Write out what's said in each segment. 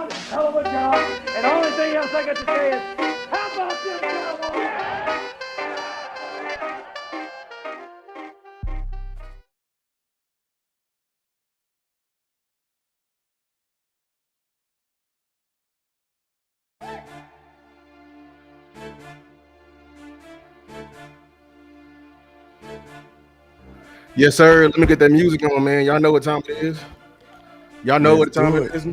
one hell of a job. And the only thing else I got to say is, how about this Cowboys? Yes, sir. Let me get that music on, man. Y'all know what time it is. Y'all know what time it is.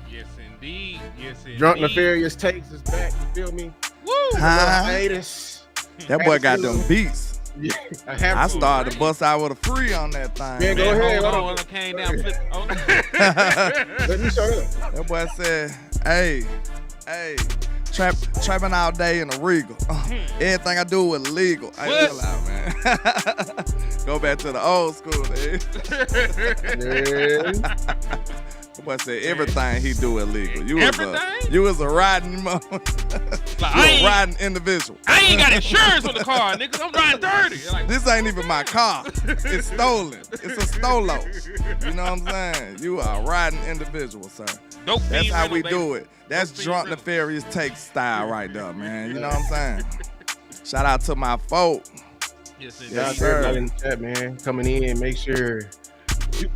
Yes, indeed. Yes, indeed. Drunk Nefarious Takes is back. You feel me? Woo! Hiatus. That boy got them beats. Yeah, I started to bust out with a free on that thing. Man, go ahead. Hold on, I came down. Flip. Oh. Let me show up. That boy said, hey, trapping all day in a Regal. Everything I do is illegal. Hey, chill out, man. Go back to the old school, dude. That boy said everything he do illegal. You was a riding riding individual. I ain't got insurance on the car, niggas. I'm riding dirty. Like, this ain't even my car. It's stolen. It's a stolo. You know what I'm saying? You are a riding individual, sir. That's how we do it. That's Drunk Nefarious Take style right there, man. You know what I'm saying? Shout out to my folk. Yes, sir. In the chat, man. Coming in, make sure.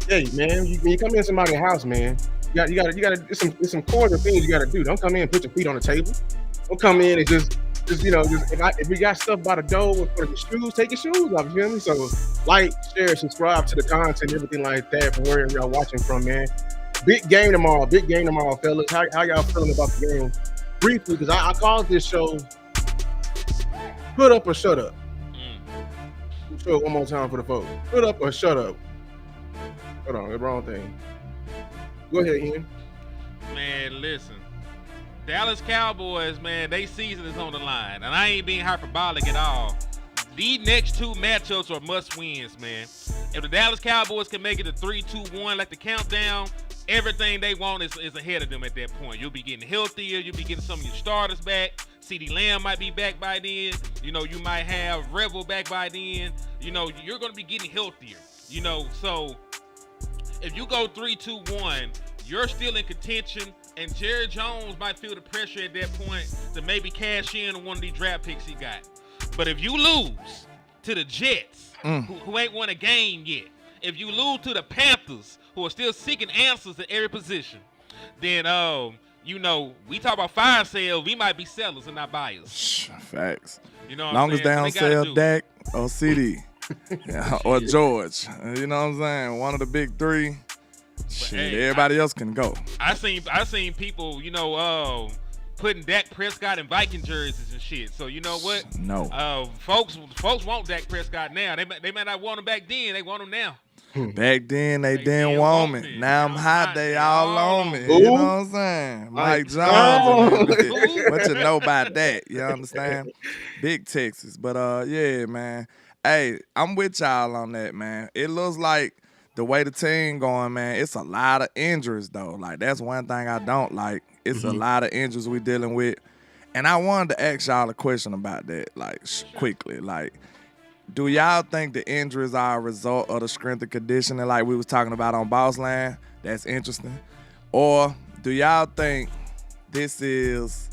Hey, man, when you come in somebody's house, man, you gotta. There's some core things you gotta do. Don't come in and put your feet on the table. Don't come in and just if we got stuff by the door for your shoes, take your shoes off. You feel me? So like, share, subscribe to the content, everything like that from wherever y'all watching from, man. Big game tomorrow, fellas. How y'all feeling about the game? Briefly, because I called this show "Put Up or Shut Up." Show it one more time for the folks. Put up or shut up. Hold on, the wrong thing. Go ahead, Ian. Man, listen. Dallas Cowboys, man, they season is on the line. And I ain't being hyperbolic at all. These next two matchups are must-wins, man. If the Dallas Cowboys can make it to 3-2-1, like the countdown, everything they want is ahead of them at that point. You'll be getting healthier. You'll be getting some of your starters back. CeeDee Lamb might be back by then. You know, you might have Revel back by then. You know, you're going to be getting healthier. You know, so if you go 3-2-1, you're still in contention, and Jerry Jones might feel the pressure at that point to maybe cash in on one of these draft picks he got. But if you lose to the Jets, who ain't won a game yet, if you lose to the Panthers, who are still seeking answers at every position, then you know, we talk about fire sales, we might be sellers and not buyers. Facts. You know what long I'm as they don't sell Dak or CD or Shit. George. You know what I'm saying? One of the big three. Shit, hey, everybody else can go. I seen people, you know, putting Dak Prescott in Viking jerseys and shit. So you know what? No. Folks want Dak Prescott now. They might not want him back then. They want him now. Back then, they didn't want me. Now I'm hot, they all on me. You know what I'm saying? Mike Jones. What you know about that? You understand? Big Texas. But, yeah, man. Hey, I'm with y'all on that, man. It looks like the way the team going, man, it's a lot of injuries, though. Like, that's one thing I don't like. It's a lot of injuries we dealing with. And I wanted to ask y'all a question about that, like, quickly. Like, do y'all think the injuries are a result of the strength and conditioning like we was talking about on Boss Land? That's interesting. Or do y'all think this is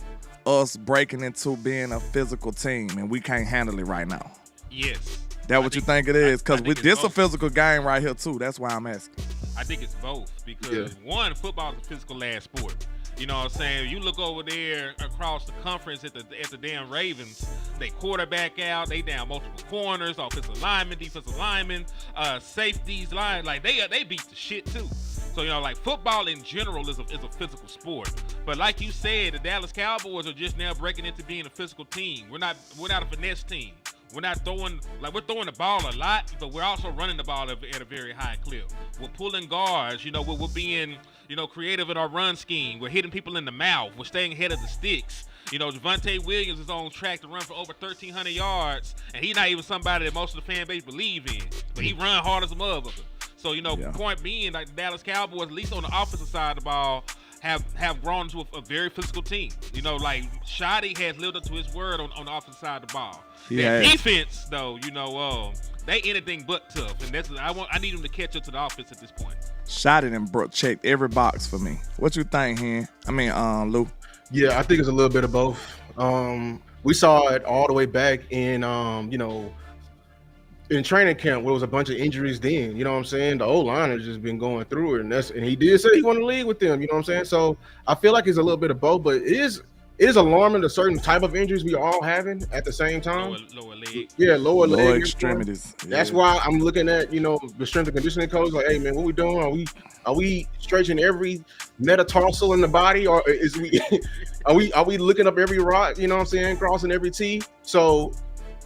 us breaking into being a physical team and we can't handle it right now? Yes. That what you think it is? Because this a physical game right here, too. That's why I'm asking. I think it's both because, one, football is a physical-ass sport. You know what I'm saying? You look over there across the conference at the damn Ravens, they quarterback out, they down multiple corners, offensive linemen, defensive linemen, safeties, line, like they beat the shit too. So, you know, like football in general is a physical sport. But like you said, the Dallas Cowboys are just now breaking into being a physical team. We're not a finesse team. We're not throwing, we're throwing the ball a lot, but we're also running the ball at a very high clip. We're pulling guards, you know, we're being, you know, creative in our run scheme. We're hitting people in the mouth. We're staying ahead of the sticks. You know, Javonte Williams is on track to run for over 1,300 yards, and he's not even somebody that most of the fan base believe in. But he run hard as a motherfucker. So, you know, point being, like the Dallas Cowboys, at least on the offensive side of the ball, have grown into a very physical team. You know, like Shoddy has lived up to his word on the offensive side of the ball. Their defense, though, you know, they anything but tough, and that's I need them to catch up to the offense at this point. Shot it and checked every box for me. What you think, Hen? Lou? Yeah, I think it's a little bit of both. We saw it all the way back in in training camp where it was a bunch of injuries then. You know what I'm saying? The O-line has just been going through it, and he did say he wanted to lead with them. You know what I'm saying? So I feel like it's a little bit of both, but it is alarming the certain type of injuries we all having at the same time. Lower leg. Yeah, lower leg extremities. Yeah. That's why I'm looking at the strength and conditioning coach. Like, hey man, what we doing? Are we stretching every metatarsal in the body, or is we are we looking up every rock? You know what I'm saying? Crossing every T. So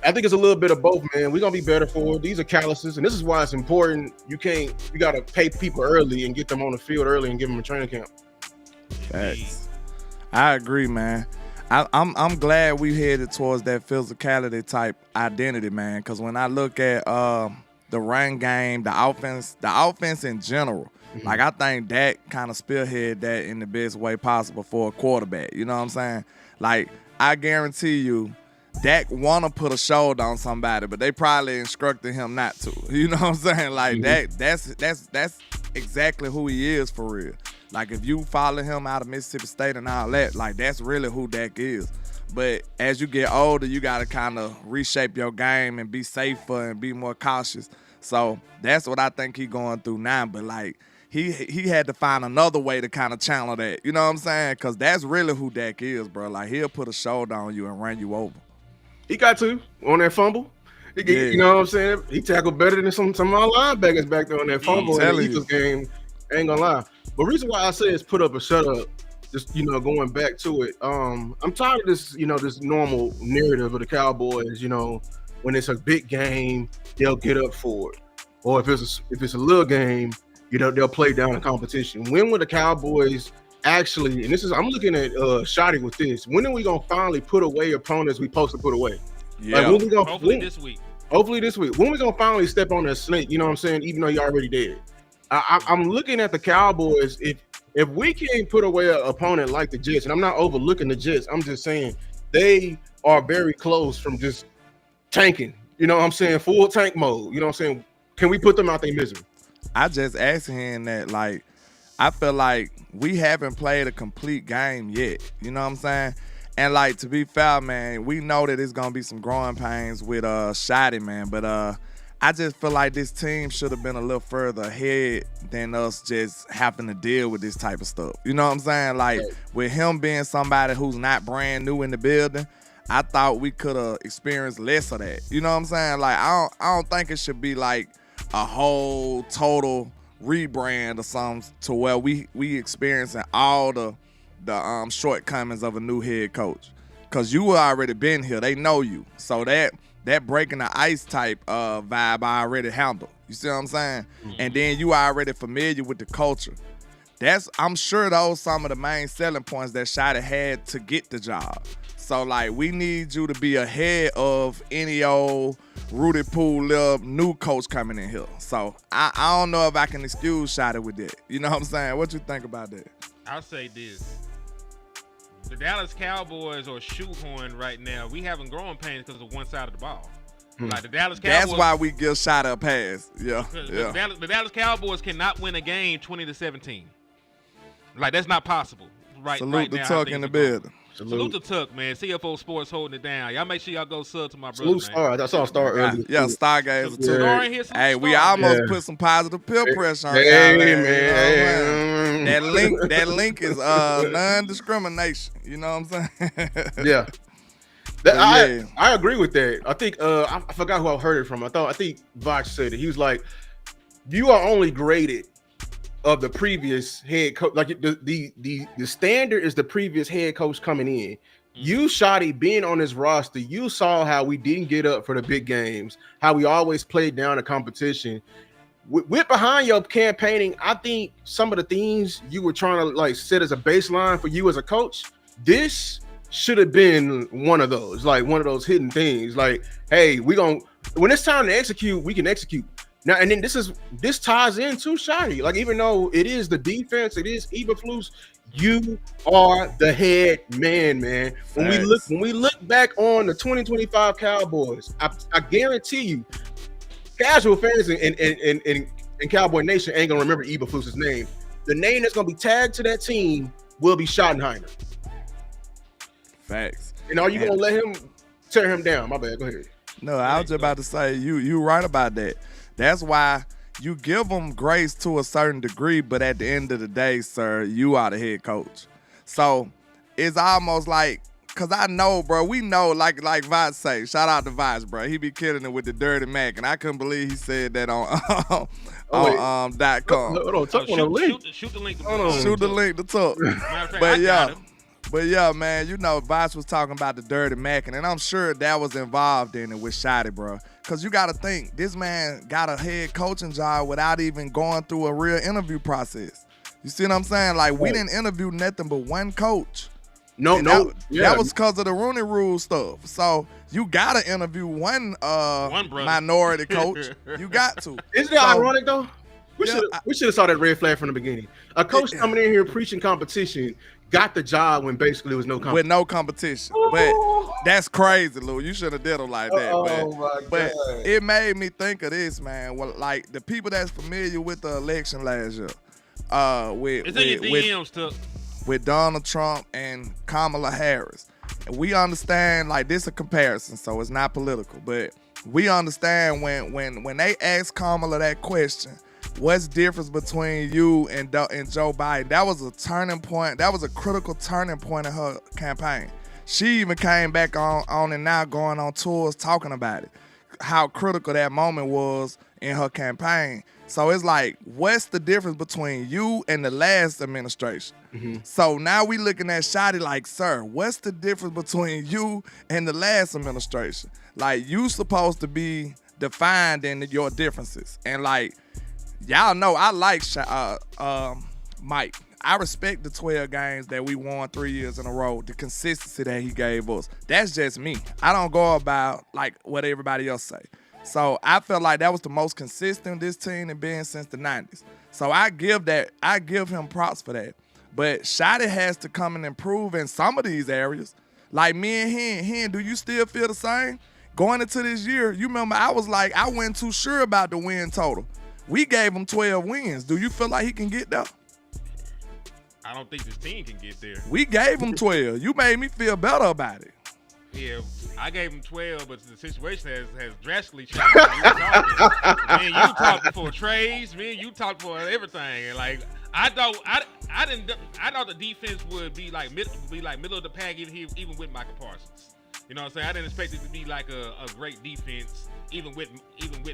I think it's a little bit of both, man. We're gonna be better for it. These are calluses, and this is why it's important. You gotta pay people early and get them on the field early and give them a training camp. Thanks. I agree, man. I'm glad we headed towards that physicality type identity, man. Because when I look at the run game, the offense in general, like I think Dak kind of spearhead that in the best way possible for a quarterback. You know what I'm saying? Like I guarantee you, Dak want to put a shoulder on somebody, but they probably instructed him not to. You know what I'm saying? Like that's exactly who he is for real. Like if you follow him out of Mississippi State and all that, like that's really who Dak is. But as you get older, you got to kind of reshape your game and be safer and be more cautious. So that's what I think he's going through now. But like he had to find another way to kind of channel that. You know what I'm saying? Because that's really who Dak is, bro. Like he'll put a shoulder on you and run you over. He got to on that fumble. You know what I'm saying? He tackled better than some of our linebackers back there on that fumble in the Eagles game. Ain't gonna lie. But the reason why I say it's put up or shut up, just going back to it. I'm tired of this, this normal narrative of the Cowboys. When it's a big game, they'll get up for it, or if it's a little game, they'll play down the competition. When will the Cowboys actually? And I'm looking at Shotty with this. When are we gonna finally put away opponents we supposed to put away? Yeah. Like, Hopefully this week. Hopefully this week. When we gonna finally step on that snake? You know what I'm saying? Even though you're already dead. I'm looking at the Cowboys. If we can't put away an opponent like the Jets, and I'm not overlooking the Jets, I'm just saying they are very close from just tanking. You know what I'm saying? Full tank mode. You know what I'm saying? Can we put them out their misery? I just asked him that, like, I feel like we haven't played a complete game yet. You know what I'm saying? And, like, to be fair, man, we know that it's going to be some growing pains with Shotty, man. But I just feel like this team should have been a little further ahead than us just having to deal with this type of stuff. You know what I'm saying? Like, with him being somebody who's not brand new in the building, I thought we could have experienced less of that. You know what I'm saying? Like, I don't think it should be like a whole total rebrand or something to where we experiencing all the shortcomings of a new head coach. Because you already been here. They know you. So that breaking the ice type vibe I already handled. You see what I'm saying? And then you already familiar with the culture. I'm sure those some of the main selling points that Shotty had to get the job. So, like, we need you to be ahead of any old Rudy Poole new coach coming in here. So, I don't know if I can excuse Shotty with that. You know what I'm saying? What you think about that? I'll say this. The Dallas Cowboys are shoehorned right now. We having growing pains because of one side of the ball. Like the Dallas Cowboys. That's why we give Shotty a pass. Yeah. The Dallas Cowboys cannot win a game 20-17. Like, that's not possible. Salute the Tuck in the building. Salute to Tuck, man. CFO Sports holding it down. Y'all make sure y'all go sub to my brother, Salute Star. I saw Star earlier. Yeah, Stargazer too. Star in here, hey, we almost put some positive peer pressure on y'all. Man. That link is non-discrimination. You know what I'm saying? Yeah. I agree with that. I think I forgot who I heard it from. I think Vox said it. He was like, you are only graded of the previous head coach. Like the standard is the previous head coach coming in. You, Shotty, being on this roster, you saw how we didn't get up for the big games, how we always played down the competition. With behind your campaigning, I think some of the things you were trying to like set as a baseline for you as a coach, this should have been one of those, like one of those hidden things. Like, hey, when it's time to execute, we can execute. Now, and then this ties into Shotty. Like, even though it is the defense, it is Eberflus, you are the head man. When we look back on the 2025 Cowboys, I guarantee you, casual fans and and Cowboy Nation ain't gonna remember Eberflus's name. The name that's gonna be tagged to that team will be Schottenheimer. Facts. And are you gonna let him tear him down? My bad. Go ahead. No, I was just about to say you right about that. That's why you give them grace to a certain degree, but at the end of the day, sir, you are the head coach. So it's almost like, cause I know, bro, we know, like Vach say, shout out to Vach, bro. He be killing it with the Dirty Mac, and I couldn't believe he said that on .com. Hold on, talk on the link. Shoot the link. Shoot the link to talk. But yeah, man, you know, Vach was talking about the Dirty Mac, and I'm sure that was involved in it with Shotty, bro. Because you got to think, this man got a head coaching job without even going through a real interview process. You see what I'm saying? Like, we didn't interview nothing but one coach. That was because of the Rooney Rule stuff. So you got to interview one minority coach. You got to. Isn't it ironic, though? We should have saw that red flag from the beginning. A coach coming in here preaching competition got the job when basically there was no competition. With no competition. But that's crazy, Lou. You should have did him like that. But it made me think of this, man. Well, like the people that's familiar with the election last year. With Donald Trump and Kamala Harris. And we understand, like, this is a comparison, so it's not political. But we understand when they asked Kamala that question, what's the difference between you and Joe Biden? That was a turning point. That was a critical turning point in her campaign. She even came back on and now going on tours talking about it, how critical that moment was in her campaign. So it's like, what's the difference between you and the last administration? Mm-hmm. So now we looking at Shotty like, sir, what's the difference between you and the last administration? Like, you supposed to be defined in your differences. And like, y'all know I like Mike. I respect the 12 games that we won 3 years in a row, the consistency that he gave us. That's just me. I don't go about like what everybody else say. So I felt like that was the most consistent this team had been since the 90s. So I give him props for that. But Shotty has to come and improve in some of these areas. Like me and him, do you still feel the same? Going into this year, you remember I was like, I wasn't too sure about the win total. We gave him 12 wins. Do you feel like he can get there? I don't think this team can get there. We gave him 12. You made me feel better about it. Yeah, I gave him 12, but the situation has drastically changed. Me and you talked for trades. Me and you talked for everything. And like I thought the defense would be like middle of the pack even with Michael Parsons. You know what I'm saying? I didn't expect it to be like a great defense even with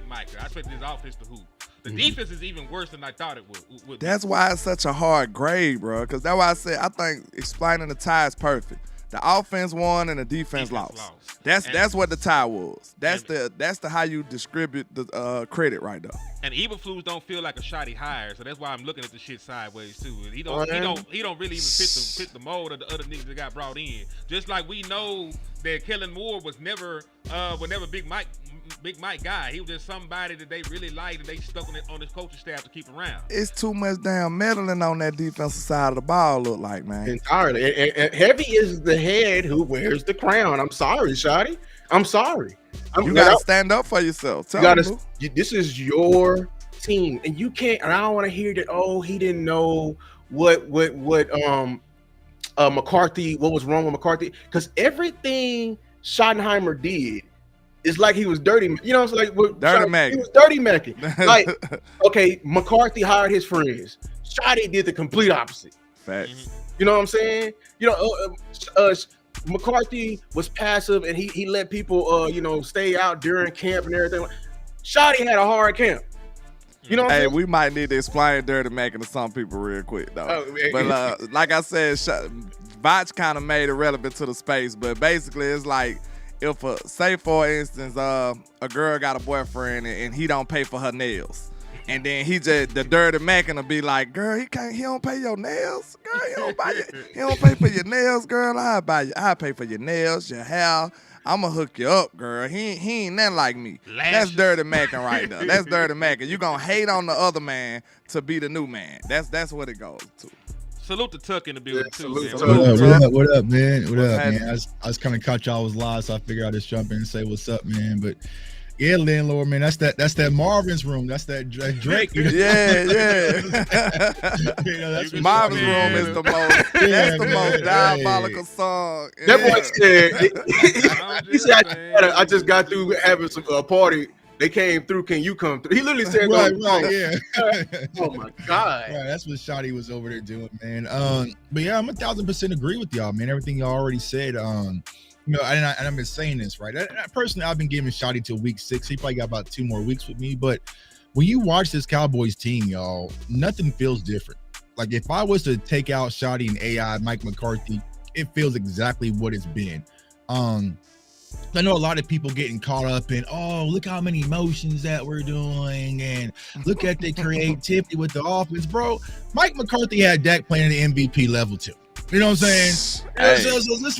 Micah. I expected his offense to hoop. The defense is even worse than I thought it would. That's why it's such a hard grade, bro. Because that's why I said I think explaining the tie is perfect. The offense won and the defense lost. That's what the tie was. That's the how you distribute the credit right there. And Eberflus don't feel like a Shotty hire, so that's why I'm looking at the shit sideways too. He don't really even fit the mold of the other niggas that got brought in. Just like we know that Kellen Moore was never Big Mike guy. He was just somebody that they really liked and they stuck on his coaching staff to keep around. It's too much damn meddling on that defensive side of the ball, look like, man. Entirely. And heavy is the head who wears the crown. I'm sorry, Shotty. I'm sorry. You gotta stand up for yourself. This is your team, and you can't. And I don't want to hear that. Oh, he didn't know what McCarthy. What was wrong with McCarthy? Because everything Schottenheimer did is like he was dirty. You know, it's like dirty Mac. He was dirty macking. Like, okay, McCarthy hired his friends. Shotty did the complete opposite. Facts. You know what I'm saying? You know, McCarthy was passive and he let people stay out during camp and everything. Shotty had a hard camp. You know what I'm saying? We might need to explain dirty macking to some people real quick though. But like I said, Vach kind of made it relevant to the space, but basically it's like if say for instance a girl got a boyfriend and he don't pay for her nails. And then the dirty Mackin will be like, girl, he don't pay your nails. Girl, he don't pay for your nails, girl. I'll pay for your nails, your hair. I'ma hook you up, girl. He ain't nothing like me. That's dirty Mackin right there. That's dirty Mackin. You gonna hate on the other man to be the new man. That's what it goes to. Salute to Tuck in the building too. What up, man? What up, man? I was kind of caught y'all was live, so I figured I'd just jump in and say what's up, man. But Yeah, landlord, man. That's that Marvin's room. That's that Drake. You know? Yeah. That's Marvin's room is the most. That's the most diabolical song. That boy said, he said, I just got through having a party. They came through. Can you come through? He literally said, right, yeah. Oh my God. Right, that's what Shotty was over there doing, man. But yeah, I'm 1,000% agree with y'all, man. Everything y'all already said. And I've been saying this, right? Personally, I've been giving Shotty till week 6. He probably got about 2 more weeks with me. But when you watch this Cowboys team, y'all, nothing feels different. Like if I was to take out Shotty and AI, Mike McCarthy, it feels exactly what it's been. I know a lot of people getting caught up in, oh, look how many motions that we're doing, and look at the creativity with the offense, bro. Mike McCarthy had Dak playing at the MVP level too. You know what I'm saying? Hey. So let's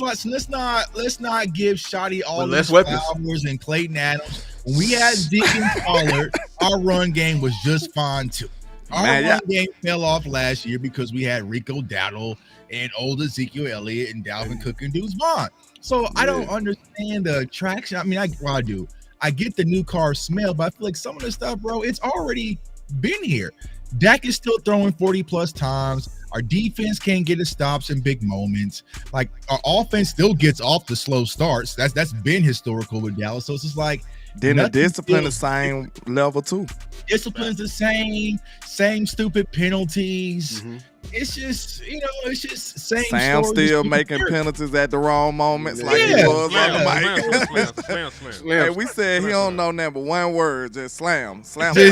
not give Shotty all these flowers and Clayton Adams. When we had Zeke and Pollard, our run game was just fine too. Our run game fell off last year because we had Rico Dowdle and old Ezekiel Elliott and Dalvin Cook and Deuce Vaughn. So I don't understand the traction. I mean, I do. I get the new car smell, but I feel like some of the stuff, bro, it's already been here. Dak is still throwing 40 plus times. Our defense can't get his stops in big moments. Like our offense still gets off the slow starts. That's been historical with Dallas. So it's just like then the discipline the same level too. Discipline's the same stupid penalties. Mm-hmm. It's just, it's just same. Sam still making penalties at the wrong moments, like he was on the mic. Slam. We said he don't know nothing but one word, just slam. Slam. Yeah,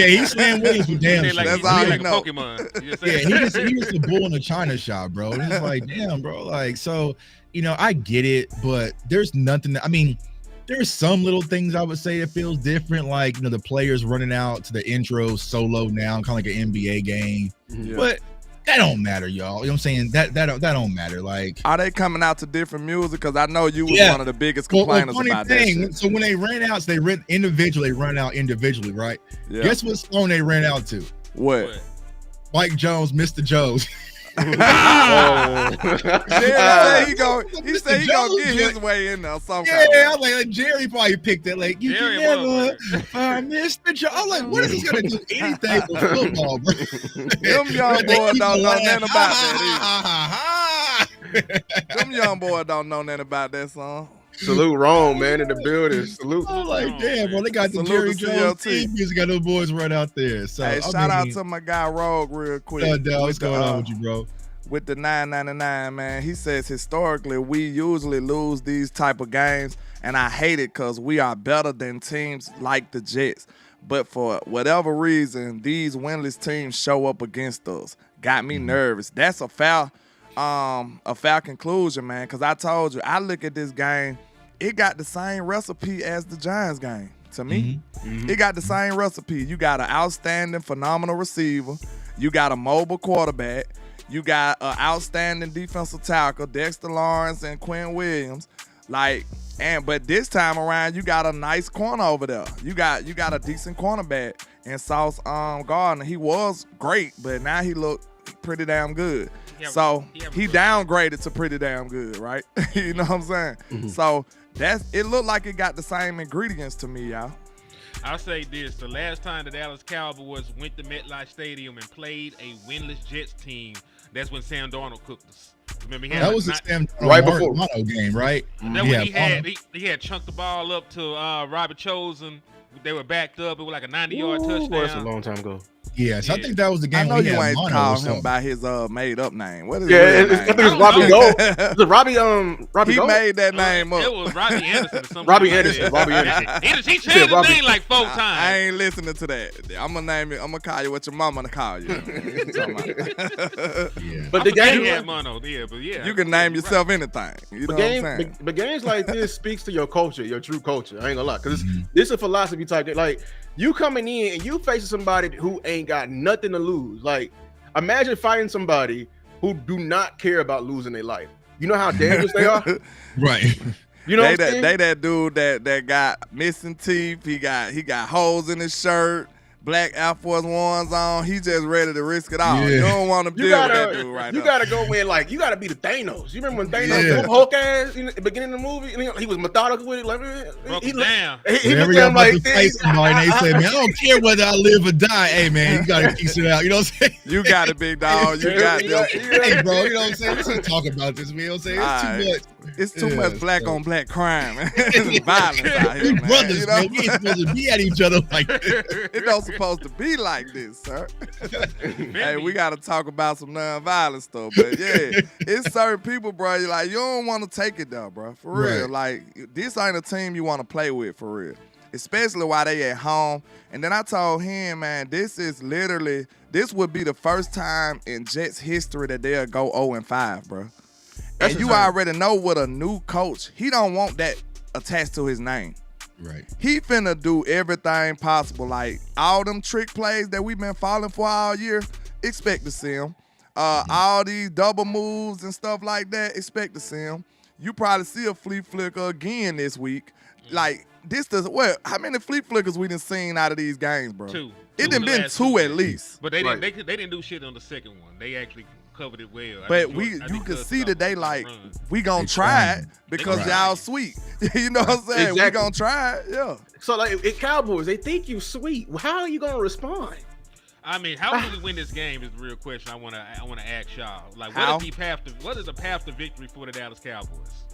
he slammed Williams with damn shit. That's all he know. Pokemon. Yeah, he was the bull in the China shop, bro. It's like, damn, bro. Like, so, I get it, but there's nothing. There's some little things I would say it feels different, like the players running out to the intro solo now, kind of like an NBA game. Yeah. But that don't matter, y'all. You know what I'm saying? That don't matter. Like, are they coming out to different music? Because I know you was one of the biggest complainers about that shit. So when they ran out, they run out individually, right? Yeah. Guess what song they ran out to? What? Mike Jones, Mr. Jones. He said he gonna get his way in there somehow. Yeah, I'm like Jerry probably picked that. Like, you can never Mr. Jones. I'm like, what is he gonna do anything with football, bro? Them young boys don't know nothing about that. Them young boys don't know nothing about that song. Salute Rome, man, in the building. Salute. I'm like, damn, bro, they got the Jerry Jones team music. Got those boys right out there. So, hey, shout out to my guy Rogue real quick. What's going on with you, bro? With the 999, man, he says historically we usually lose these type of games, and I hate it because we are better than teams like the Jets. But for whatever reason, these winless teams show up against us. Got me nervous. That's a foul conclusion, man, because I told you, I look at this game, it got the same recipe as the Giants game to me. It got the same recipe. You got an outstanding, phenomenal receiver. You got a mobile quarterback. You got an outstanding defensive tackle, Dexter Lawrence and Quinn Williams. But this time around, you got a nice corner over there. You got a decent cornerback in Sauce Gardner. He was great, but now he looked pretty damn good. So he downgraded to pretty damn good, right? You know what I'm saying? Mm-hmm. So it looked like it got the same ingredients to me, y'all. I'll say this. The last time the Dallas Cowboys went to MetLife Stadium and played a winless Jets team, that's when Sam Darnold cooked us. Remember, that was the Sam right before Mono game, right? That when he had chunked the ball up to Robert Chosen. They were backed up. It was like a 90-yard touchdown. That's a long time ago. Yes, I think that was the game. I know you ain't call him by his made up name. What is I think it's Robbie Gold. Is it Robbie He Gold? made that name up. It was Robbie Anderson or something. Robbie Anderson. He changed his name like 4 times. I ain't listening to that. I'm gonna call you what your mama to call you. But the game had mono, but you can name yourself anything. You know what I'm saying? But games like this speaks to your culture, your true culture. I ain't gonna lie, because this is a philosophy type thing. Like, you coming in and you facing somebody who ain't got nothing to lose. Like, imagine fighting somebody who do not care about losing their life. You know how dangerous they are? Right. You know they that dude that got missing teeth. He got holes in his shirt. black Air Force Ones on. He just ready to risk it all. Yeah. You don't want to deal with that dude right now. You gotta go in like you gotta be the Thanos. You remember when Thanos Hulk ass in the beginning of the movie? And he was methodical with it. Like he looked at him like this. And they say, man, I don't care whether I live or die. Hey, man, you gotta piece it out. You know what I'm saying? You got it, big dog. You got it. Hey, bro, you know what I'm saying? Let's talk about this, man. You know what I'm saying? It's too much. It's too much black on black crime. Violence out here, we brothers, man. We ain't supposed to be at each other like this. It don't supposed to be like this, sir. Hey, we got to talk about some non-violent stuff. But yeah, it's certain people, bro. You like, you don't want to take it though, bro. For real. Right. Like, this ain't a team you want to play with, for real. Especially while they at home. And then I told him, man, this would be the first time in Jets history that they'll go 0-5, bro. That's and you already know with a new coach, he don't want that attached to his name. Right. He finna do everything possible. Like, all them trick plays that we've been falling for all year, expect to see them. All these double moves and stuff like that, expect to see them. You probably see a flea flicker again this week. Like, how many flea flickers we done seen out of these games, bro? Two. It done been two at least. But they didn't do shit on the second one. They actually covered it well. But you can see that they like, we gonna try it because y'all sweet. You know what I'm saying? Exactly. We gonna try it, yeah. So like, at Cowboys, they think you sweet. How are you gonna respond? I mean, how do we win this game is the real question I wanna ask y'all. Like, what is the path to victory for the Dallas Cowboys?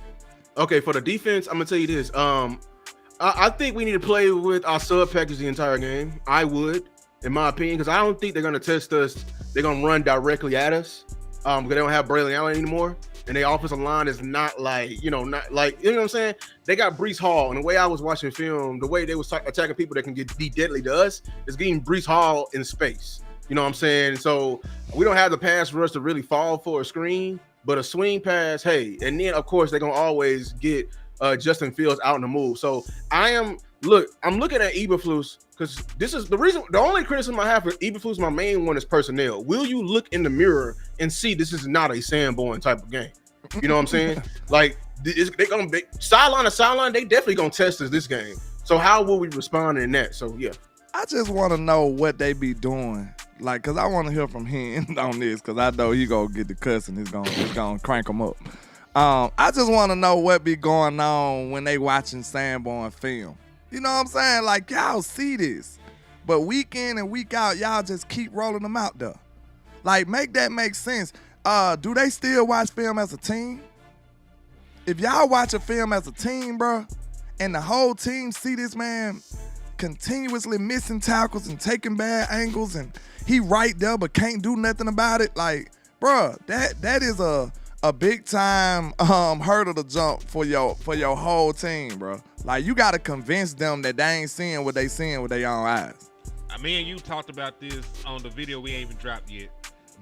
Okay, for the defense, I'm gonna tell you this. I think we need to play with our sub package the entire game. I would, in my opinion, because I don't think they're gonna test us. They're gonna run directly at us because they don't have Braylon Allen anymore, and their offensive line is not like you know what I'm saying. They got Breece Hall, and the way I was watching film, the way they was attacking people that can be deadly to us is getting Breece Hall in space. You know what I'm saying? So we don't have the pass rush to really fall for a screen, but a swing pass, hey, and then of course they're gonna always get Justin Fields out in the move. So I'm looking at Eberflus because this is the reason. The only criticism I have for Eberflus, my main one, is personnel. Will you look in the mirror and see this is not a Sanborn type of game? You know what I'm saying? Like they're gonna be sideline to sideline. They definitely gonna test us this game. So how will we respond in that? So yeah, I just want to know what they be doing. Like, cause I want to hear from him on this, cause I know he gonna get the cussing. He's gonna crank them up. I just want to know what be going on when they watching Sanborn film. You know what I'm saying? Like, y'all see this, but week in and week out, y'all just keep rolling them out there. Like, make that make sense. Do they still watch film as a team? If y'all watch a film as a team, bro, and the whole team see this man continuously missing tackles and taking bad angles, and he right there but can't do nothing about it, like, bro, that is a big time hurdle to jump for your whole team, bro. Like, you gotta convince them that they ain't seeing what they seeing with their own eyes. Me and you talked about this on the video we ain't even dropped yet.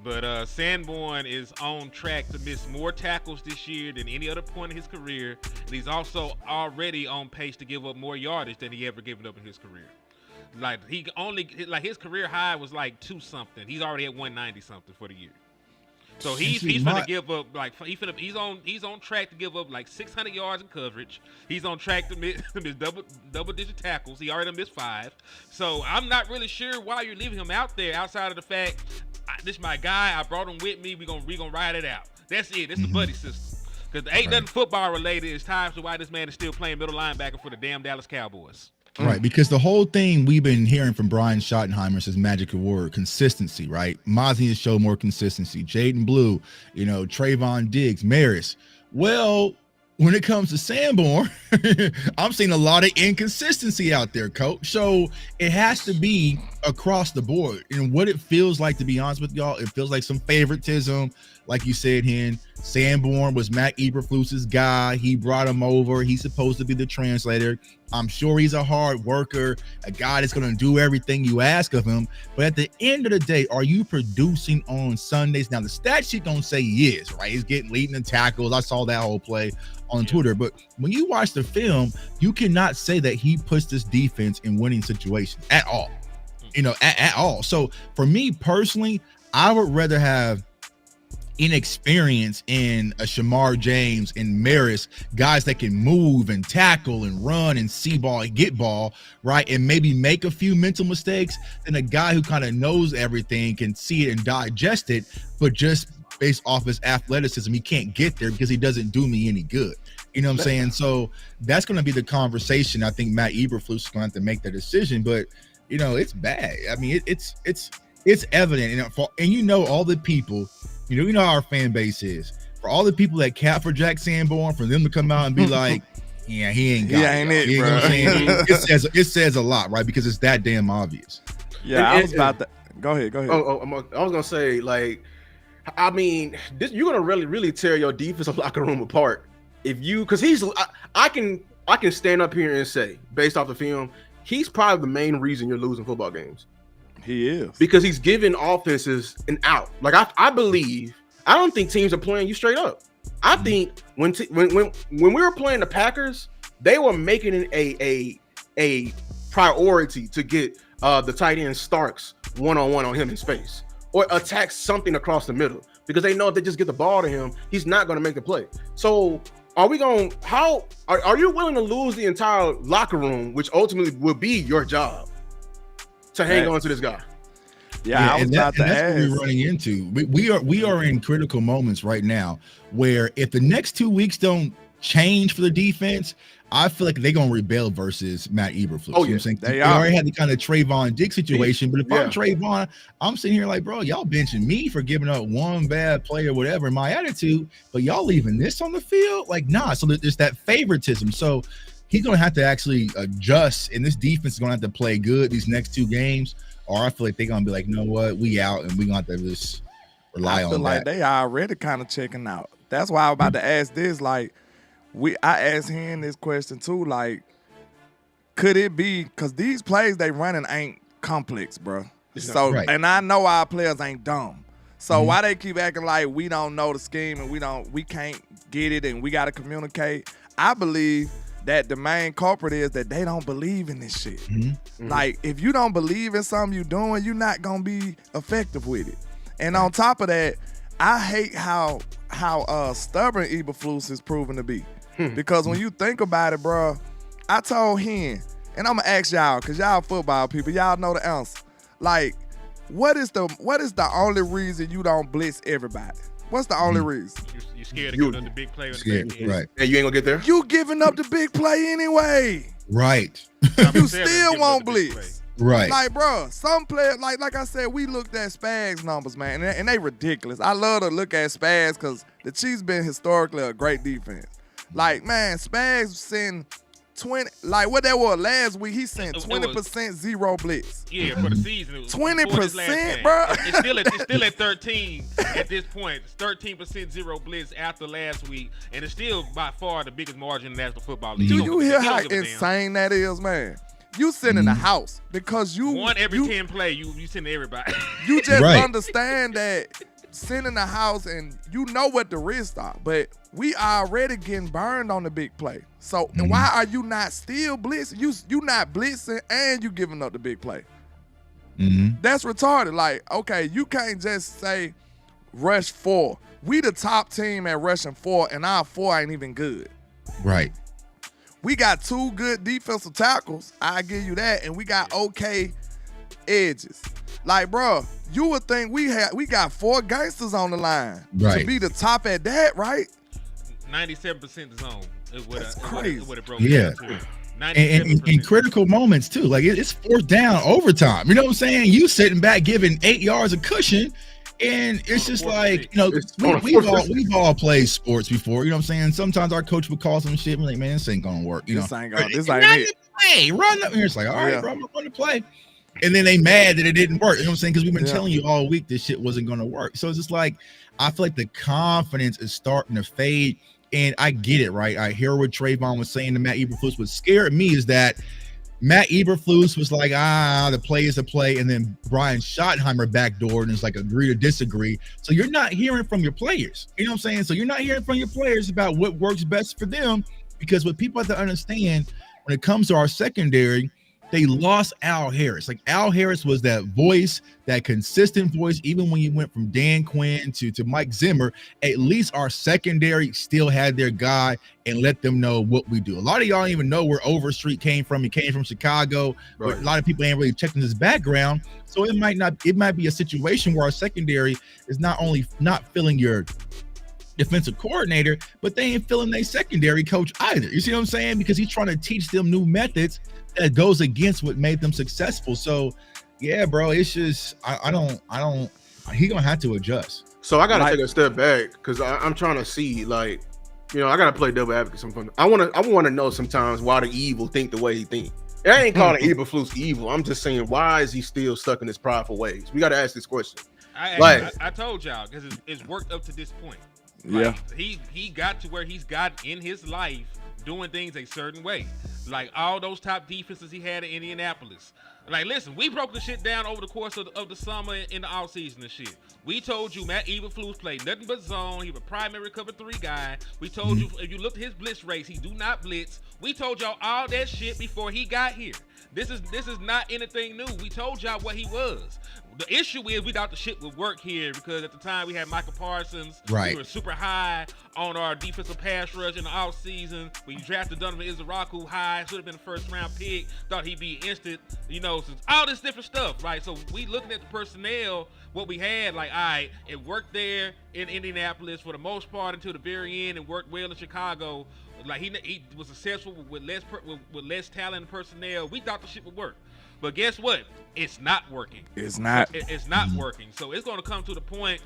But Sanborn is on track to miss more tackles this year than any other point in his career. And he's also already on pace to give up more yardage than he ever given up in his career. Like, his career high was like 2-something. He's already at 190-something for the year. So he's gonna give up he's on track to give up like 600 yards in coverage. He's on track to miss double digit tackles. He already missed 5. So I'm not really sure why you're leaving him out there outside of the fact this is my guy. I brought him with me. We gonna ride it out. That's it. It's the buddy system. Because ain't nothing football related. It's times to why this man is still playing middle linebacker for the damn Dallas Cowboys. Right, because the whole thing we've been hearing from Brian Schottenheimer is his magic word, consistency, right? Mozzie needs to show more consistency. Jaden Blue, Trayvon Diggs, Maris. Well, when it comes to Sanborn, I'm seeing a lot of inconsistency out there, coach. So it has to be across the board. And what it feels like, to be honest with y'all, it feels like some favoritism. Like you said, Hen, Sanborn was Matt Eberflus's guy. He brought him over. He's supposed to be the translator. I'm sure he's a hard worker, a guy that's going to do everything you ask of him. But at the end of the day, are you producing on Sundays? Now, the stat sheet don't say he is, right? He's leading in tackles. I saw that whole play on Twitter. But when you watch the film, you cannot say that he puts this defense in winning situations at all, at all. So for me personally, I would rather have inexperience in a Shamar James and Maris, guys that can move and tackle and run and see ball and get ball, right? And maybe make a few mental mistakes, than a guy who kind of knows everything, can see it and digest it, but just based off his athleticism, he can't get there because he doesn't do me any good. You know what I'm saying? So that's going to be the conversation. I think Matt Eberflus is going to have to make that decision, but you know, it's bad. I mean, it's evident, and all the people, you know how our fan base is. For all the people that cap for Jack Sanborn, for them to come out and be like, yeah, he ain't got it. Ain't it, you bro. know what I'm saying? It says a lot, right? Because it's that damn obvious. Yeah, I was about to go ahead. I was gonna say, like, I mean, you're gonna really tear your defensive locker room apart because I can stand up here and say, based off the film, he's probably the main reason you're losing football games. He is, because he's giving offenses an out. Like I believe, I don't think teams are playing you straight up. I think when we were playing the Packers, they were making it a priority to get the tight end Starks one-on-one on him in space, or attack something across the middle, because they know if they just get the ball to him, he's not going to make the play. So are you willing to lose the entire locker room, which ultimately will be your job, to hang on to this guy? Yeah, I was about to ask. That's what we're running into. We are in critical moments right now where if the next 2 weeks don't change for the defense, I feel like they're gonna rebel versus Matt Eberflus. Oh, you know what I'm saying? They already had the kind of Trayvon Diggs situation, but if Yeah. I'm Trayvon, I'm sitting here like, bro, y'all benching me for giving up one bad play or whatever in my attitude, but y'all leaving this on the field? Like, nah. So there's that favoritism. So he's gonna have to actually adjust, and this defense is gonna have to play good these next 2 games, or I feel like they're gonna be like, you know what, we out, and we're gonna have to just rely on that. I feel like they already kind of checking out. That's why I was about to ask this. Like, I asked him this question too. Like, could it be because these plays they running ain't complex, bro? So, right. And I know our players ain't dumb. So why they keep acting like we don't know the scheme and we can't get it and we got to communicate? I believe that the main culprit is that they don't believe in this shit. Like, if you don't believe in something you're doing, you're not gonna be effective with it. And on top of that, I hate how stubborn Eberflus is proven to be. Because when you think about it, bro, I told him, and I'm gonna ask y'all, cause y'all football people, y'all know the answer. Like, what is the only reason you don't blitz everybody? What's the only reason? You're scared to give them the big play. Right. And you ain't gonna get there. You giving up the big play anyway. Right. You still won't blitz. Right. Like, bro, some players, like I said, we looked at Spags numbers, man, and they ridiculous. I love to look at Spags because the Chiefs been historically a great defense. Like, man, Spags send 20, like what that was last week, he sent 20% zero blitz. Yeah, for the season. 20%, bro. It's still at 13 at this point. It's 13% zero blitz after last week, and it's still by far the biggest margin in the National Football League. Do you hear how insane that is, man? You sit in the house because you one every 10 play, you send to everybody. You just understand that sitting in the house and you know what the risks are, but we already getting burned on the big play. So why are you not still blitzing? You not blitzing and you giving up the big play. That's retarded. Like, okay, you can't just say rush 4. We the top team at rushing 4, and our 4 ain't even good. Right. We got 2 good defensive tackles. I give you that, and we got okay edges. Like, bro, you would think we got 4 gangsters on the line to be the top at that, right? 97% zone. That's crazy. Yeah. And in critical moments too. Like, it's 4th down overtime. You know what I'm saying? You sitting back giving 8 yards of cushion. And it's just like, you know, we've all played sports before. You know what I'm saying? Sometimes our coach would call some shit. We're like, man, this ain't gonna work. You know, this ain't it. Hey, run up here. It's like, all right, bro, I'm gonna run the play. And then they mad that it didn't work. You know what I'm saying? Because we've been telling you all week this shit wasn't gonna work. So it's just like, I feel like the confidence is starting to fade. And I get it, right? I hear what Trayvon was saying to Matt Eberflus. What scared me is that Matt Eberflus was like, the play is a play. And then Brian Schottenheimer backdoored and it's like agree to disagree. So you're not hearing from your players. You know what I'm saying? So you're not hearing from your players about what works best for them, because what people have to understand when it comes to our secondary, they lost Al Harris. Like Al Harris was that voice, that consistent voice. Even when you went from Dan Quinn to Mike Zimmer, at least our secondary still had their guy and let them know what we do. A lot of y'all don't even know where Overstreet came from. He came from Chicago, but a lot of people ain't really checking his background. So it might be a situation where our secondary is not only not filling your defensive coordinator, but they ain't feeling their secondary coach either. You see what I'm saying? Because he's trying to teach them new methods that goes against what made them successful. So yeah, bro, it's just I don't he gonna have to adjust. So I gotta take a step back because I'm trying to see, like, you know, I gotta play devil advocate sometimes. I wanna know sometimes why the evil think the way he think. I ain't calling Eberflus evil. I'm just saying, why is he still stuck in his prideful ways? We gotta ask this question. I told y'all because it's worked up to this point. Yeah, he got to where he's got in his life doing things a certain way. Like all those top defenses he had in Indianapolis. Like, listen, we broke the shit down over the course of the summer in the offseason and shit. We told you Matt Eberflus played nothing but zone. He was a primary cover 3 guy. We told you if you looked at his blitz rates, he do not blitz. We told y'all all that shit before he got here. This is not anything new. We told y'all what he was. The issue is we thought the shit would work here because at the time we had Michael Parsons. Right. We were super high on our defensive pass rush in the offseason. We drafted Donovan Izaraku high. Should have been a first-round pick. Thought he'd be instant. You know, all this different stuff, right? So we looking at the personnel, what we had, like, all right, it worked there in Indianapolis for the most part until the very end. It worked well in Chicago. Like, he was successful with less talent and personnel. We thought the shit would work. But guess what? It's not working. It's not. It's not working. So it's going to come to the point,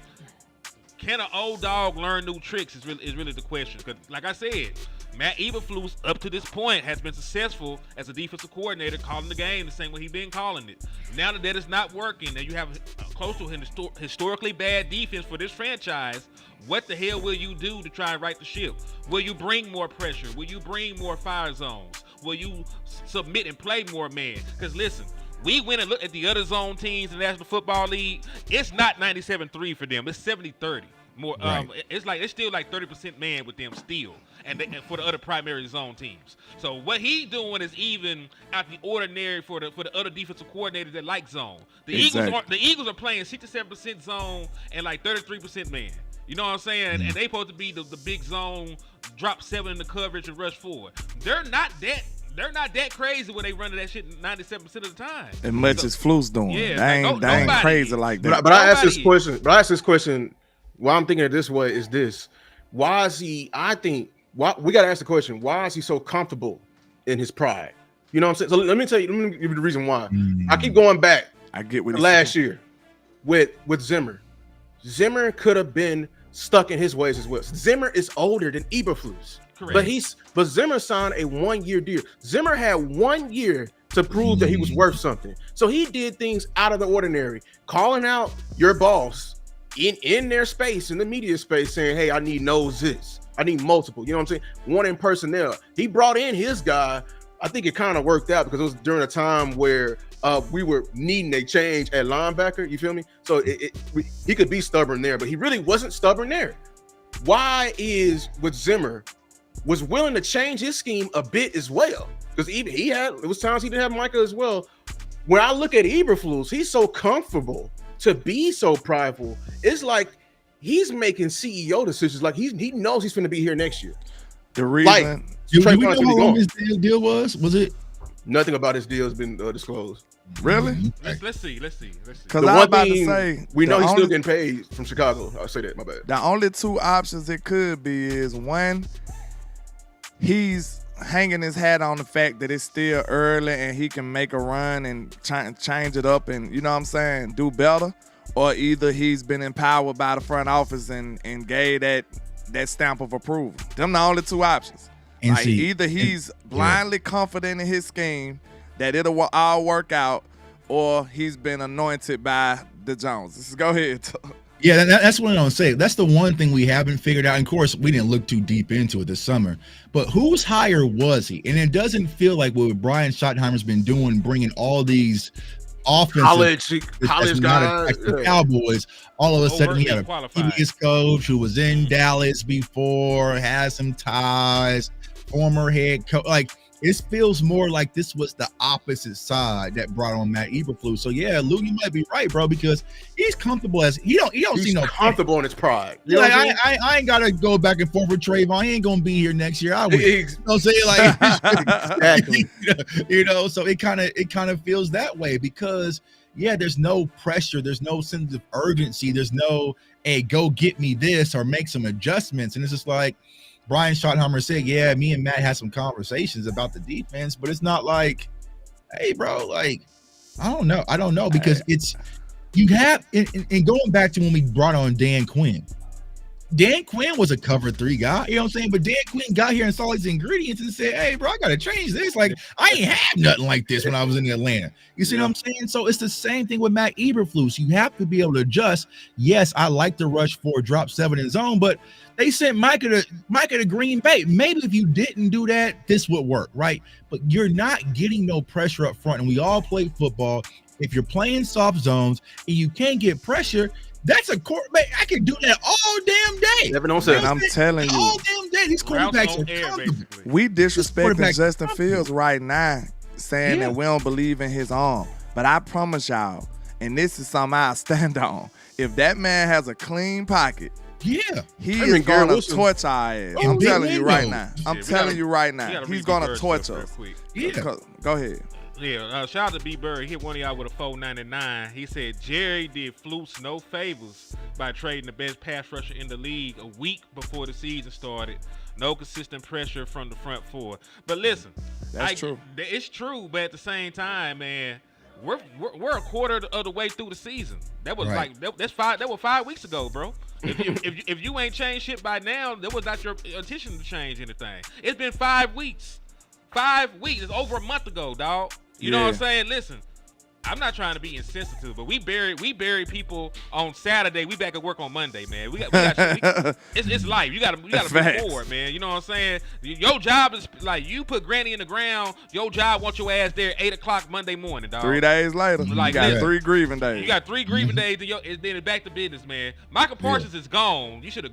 can an old dog learn new tricks is really the question. Because like I said, Matt Eberflus up to this point has been successful as a defensive coordinator calling the game the same way he's been calling it. Now that is not working, and you have close to a historically bad defense for this franchise, what the hell will you do to try and right the ship? Will you bring more pressure? Will you bring more fire zones? Will you submit and play more man? Because listen, we went and looked at the other zone teams in the National Football League. It's not 97-3 for them. It's 70-30. More, right. It's still like 30% man with them still, and for the other primary zone teams. So what he's doing is even out the ordinary for the other defensive coordinators that like zone. The Eagles are playing 67% zone and like 33% man. You know what I'm saying? And they supposed to be the big zone, drop 7 in the coverage and rush 4. They're not that crazy when they run that shit 97% of the time. As much as Flus doing. Yeah, they ain't crazy like that. But I asked this question. Why I'm thinking of this way is this. Why is he, we got to ask the question, why is he so comfortable in his pride? You know what I'm saying? So let me give you the reason why. I keep going back. I get what last year with Zimmer. Zimmer could have been stuck in his ways as well. Zimmer is older than Eberflus. Correct. But Zimmer signed a 1-year deal. Zimmer had 1 year to prove that he was worth something. So he did things out of the ordinary, calling out your boss in their space, in the media space, saying, hey, I need this. I need multiple. You know what I'm saying? One in personnel. He brought in his guy. I think it kind of worked out because it was during a time where we were needing a change at linebacker. You feel me? So he could be stubborn there, but he really wasn't stubborn there. Why is with Zimmer was willing to change his scheme a bit as well? Because it was times he didn't have Micah as well. When I look at Eberflus, he's so comfortable to be so prideful. It's like he's making CEO decisions. Like he knows he's going to be here next year. The reason, like, do we know how long his deal was? Was it? Nothing about his deal has been disclosed. Really? Let's see. Because I was about to say, we know he's still getting paid from Chicago. I'll say that. My bad. The only two options it could be is one, he's hanging his hat on the fact that it's still early and he can make a run and change it up and, you know what I'm saying, do better. Or either he's been empowered by the front office and gave that stamp of approval. Them the only two options. And like, either he's blindly confident in his scheme that it'll all work out, or he's been anointed by the Joneses. Go ahead. Yeah, that's what I'm gonna say. That's the one thing we haven't figured out. And of course, we didn't look too deep into it this summer. But whose hire was he? And it doesn't feel like what Brian Schottenheimer's been doing, bringing all these offensive college guys, the Cowboys. All of a sudden, he had a previous coach who was in Dallas before, has some ties, former head coach. Like it feels more like this was the opposite side that brought on Matt Eberflus. So yeah, Lou, you might be right, bro, because he's comfortable as he don't see no comfortable in his pride. You know like I ain't gotta go back and forth with Trayvon. He ain't gonna be here next year. I would. You know what I'm saying? Like exactly. You know, so it kind of feels that way because there's no pressure, there's no sense of urgency, there's no hey, go get me this or make some adjustments, and it's just like. Brian Schottenheimer said, yeah, me and Matt had some conversations about the defense, but it's not like, hey, bro, like, I don't know, because it's, you have, and going back to when we brought on Dan Quinn was a cover 3 guy, you know what I'm saying? But Dan Quinn got here and saw his ingredients and said, hey, bro, I got to change this. Like, I ain't have nothing like this when I was in Atlanta. You see what I'm saying? So it's the same thing with Matt Eberflus. You have to be able to adjust. Yes, I like the rush 4, drop 7 in zone, but they sent Micah to Green Bay. Maybe if you didn't do that, this would work, right? But you're not getting no pressure up front, and we all play football. If you're playing soft zones and you can't get pressure, that's a quarterback. I can do that all damn day. Never know, sir. I'm telling you, all damn day. These quarterbacks are comfortable. We disrespecting Justin Fields right now, saying that we don't believe in his arm. But I promise y'all, and this is something I stand on. If that man has a clean pocket, he is going to torch our ass. I'm telling you right now. I'm telling you right now. He's going to torch us. Go ahead. Yeah, shout out to B Bird. He hit one of y'all with a 499. He said Jerry did Flus no favors by trading the best pass rusher in the league a week before the season started. No consistent pressure from the front 4. But listen, that's true. It's true, but at the same time, man, we're a quarter of the way through the season. That was that was 5 weeks ago, bro. If you ain't changed shit by now, that was not your intention to change anything. It's been 5 weeks. 5 weeks. It's over a month ago, dog. You know what I'm saying? Listen, I'm not trying to be insensitive, but we bury people on Saturday. We back at work on Monday, man. It's life. You gotta move forward, man. You know what I'm saying? Your job is like you put Granny in the ground. Your job wants your ass there 8:00 Monday morning, dog. 3 days later, like, you got 3 grieving days. You got 3 grieving days, and then it's back to business, man. Michael Parsons is gone. You should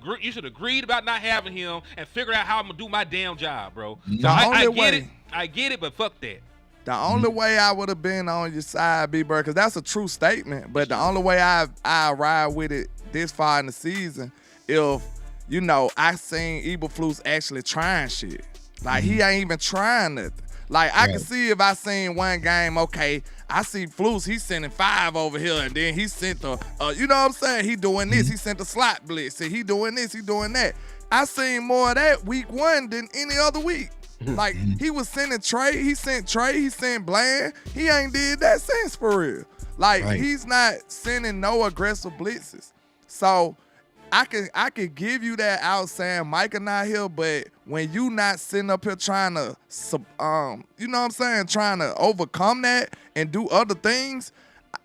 agreed about not having him and figure out how I'm gonna do my damn job, bro. So I get it, but fuck that. The only way I would have been on your side, B-Bird, because that's a true statement, but the only way I ride with it this far in the season, if, you know, I seen Eberflus actually trying shit. Like, he ain't even trying nothing. Like, I can see if I seen one game, okay, I see Flus, he's sending 5 over here, and then he sent the, you know what I'm saying? He doing this, he sent the slot blitz, and he doing this, he doing that. I seen more of that week 1 than any other week. Like, he was sending Trey, he sent Bland. He ain't did that since, for real. Like, he's not sending no aggressive blitzes. So, I could give you that out saying Micah not here, but when you not sitting up here trying to, you know what I'm saying, trying to overcome that and do other things,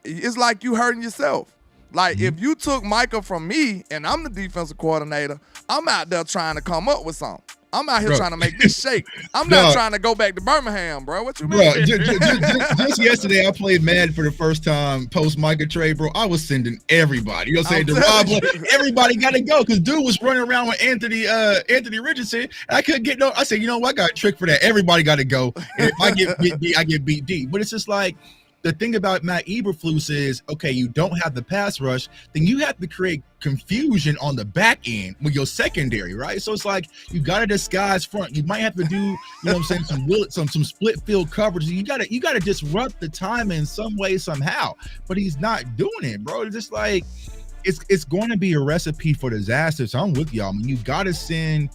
it's like you hurting yourself. Like, if you took Micah from me and I'm the defensive coordinator, I'm out there trying to come up with something. I'm out here trying to make this shake. I'm not trying to go back to Birmingham, bro. What you mean? Bro, just yesterday, I played Madden for the first time post Micah trade, bro. I was sending everybody. You know what I'm saying? Everybody got to go because dude was running around with Anthony Richardson. I couldn't get no. I said, you know what? I got a trick for that. Everybody got to go. And if I get beat D, I get beat D. But it's just like, the thing about Matt Eberflus is, okay, you don't have the pass rush, then you have to create confusion on the back end with your secondary, right? So it's like you got to disguise front. You might have to do, you know what I'm saying, some split field coverage. You gotta disrupt the time in some way, somehow. But he's not doing it, bro. It's just like it's going to be a recipe for disaster. So I'm with y'all. I mean, you gotta send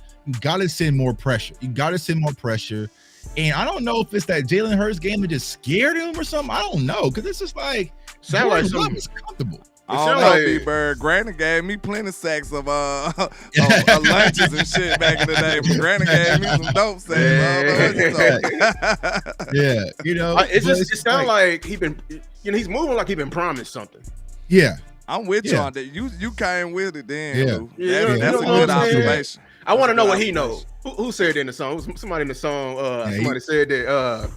more pressure. You gotta send more pressure. And I don't know if it's that Jalen Hurts game that just scared him or something. I don't know, because it's just like sound like something is comfortable. I don't know, B-Bird. Granny gave me plenty sacks of lunches and shit back in the day. But Granny gave me some dope sacks. Yeah, you know, it sounds like he been, you know, he's moving like he been promised something. Yeah, I'm with you on that. You came with it then. Yeah, that's a good observation. I want to know what he knows. Who said that in the song? Somebody in the song. Somebody said that.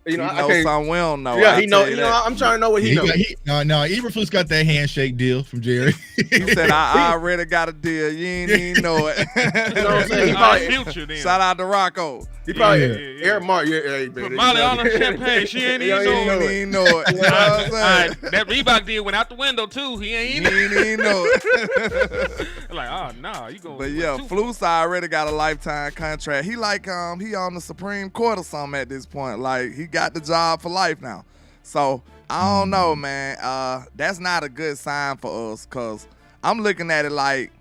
You know, I can't. Something we don't know. Yeah, he know. You know, I'm trying to know what he knows. No, Eberflus got that handshake deal from Jerry. He said, "I already got a deal. You ain't even know it." You know what I'm saying? Future, then. Shout out to Rocco. He probably Yeah. Eric Martin. Yeah, hey, man. Molly on her champagne. She ain't even know it. He ain't know it. You know what I'm saying? That Reebok deal went out the window too. He ain't even know it. like, oh no, you going. But yeah, Flus already got a lifetime contract. He like he on the Supreme Court or something at this point. Like he got the job for life now. So I don't know, man. That's not a good sign for us, cause I'm looking at it like,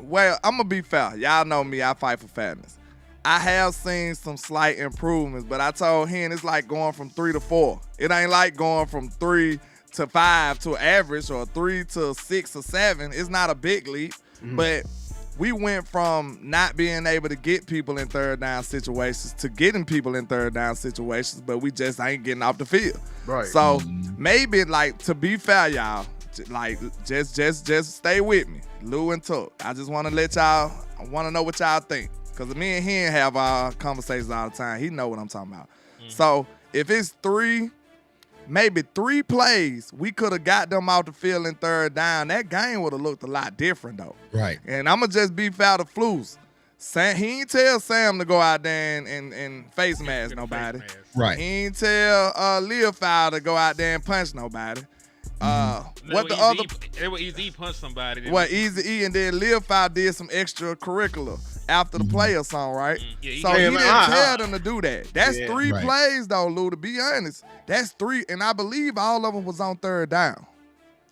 well, I'm gonna be fair. Y'all know me. I fight for fairness. I have seen some slight improvements, but I told him it's like going from 3 to 4. It ain't like going from 3 to 5 to average or 3 to 6 or 7. It's not a big leap, but we went from not being able to get people in third down situations to getting people in third down situations, but we just ain't getting off the field. Right. So maybe, like, to be fair, y'all, like just stay with me, Lou and Tuck. I just want to let y'all. I want to know what y'all think. Because me and him have our conversations all the time. He know what I'm talking about. So if it's maybe three plays, we could have got them out the field in third down. That game would have looked a lot different, though. Right. And I'm going to just be foul to Flus. He ain't tell Sam to go out there and face mask nobody. Right. He ain't tell Lil Fowl to go out there and punch nobody. What the other? It was Easy punch somebody. What Easy E and then Lil Fowl did some extracurricular after the play or something, right? So he didn't tell them to do that. That's 3 plays though, Lou. To be honest, that's 3, and I believe all of them was on third down.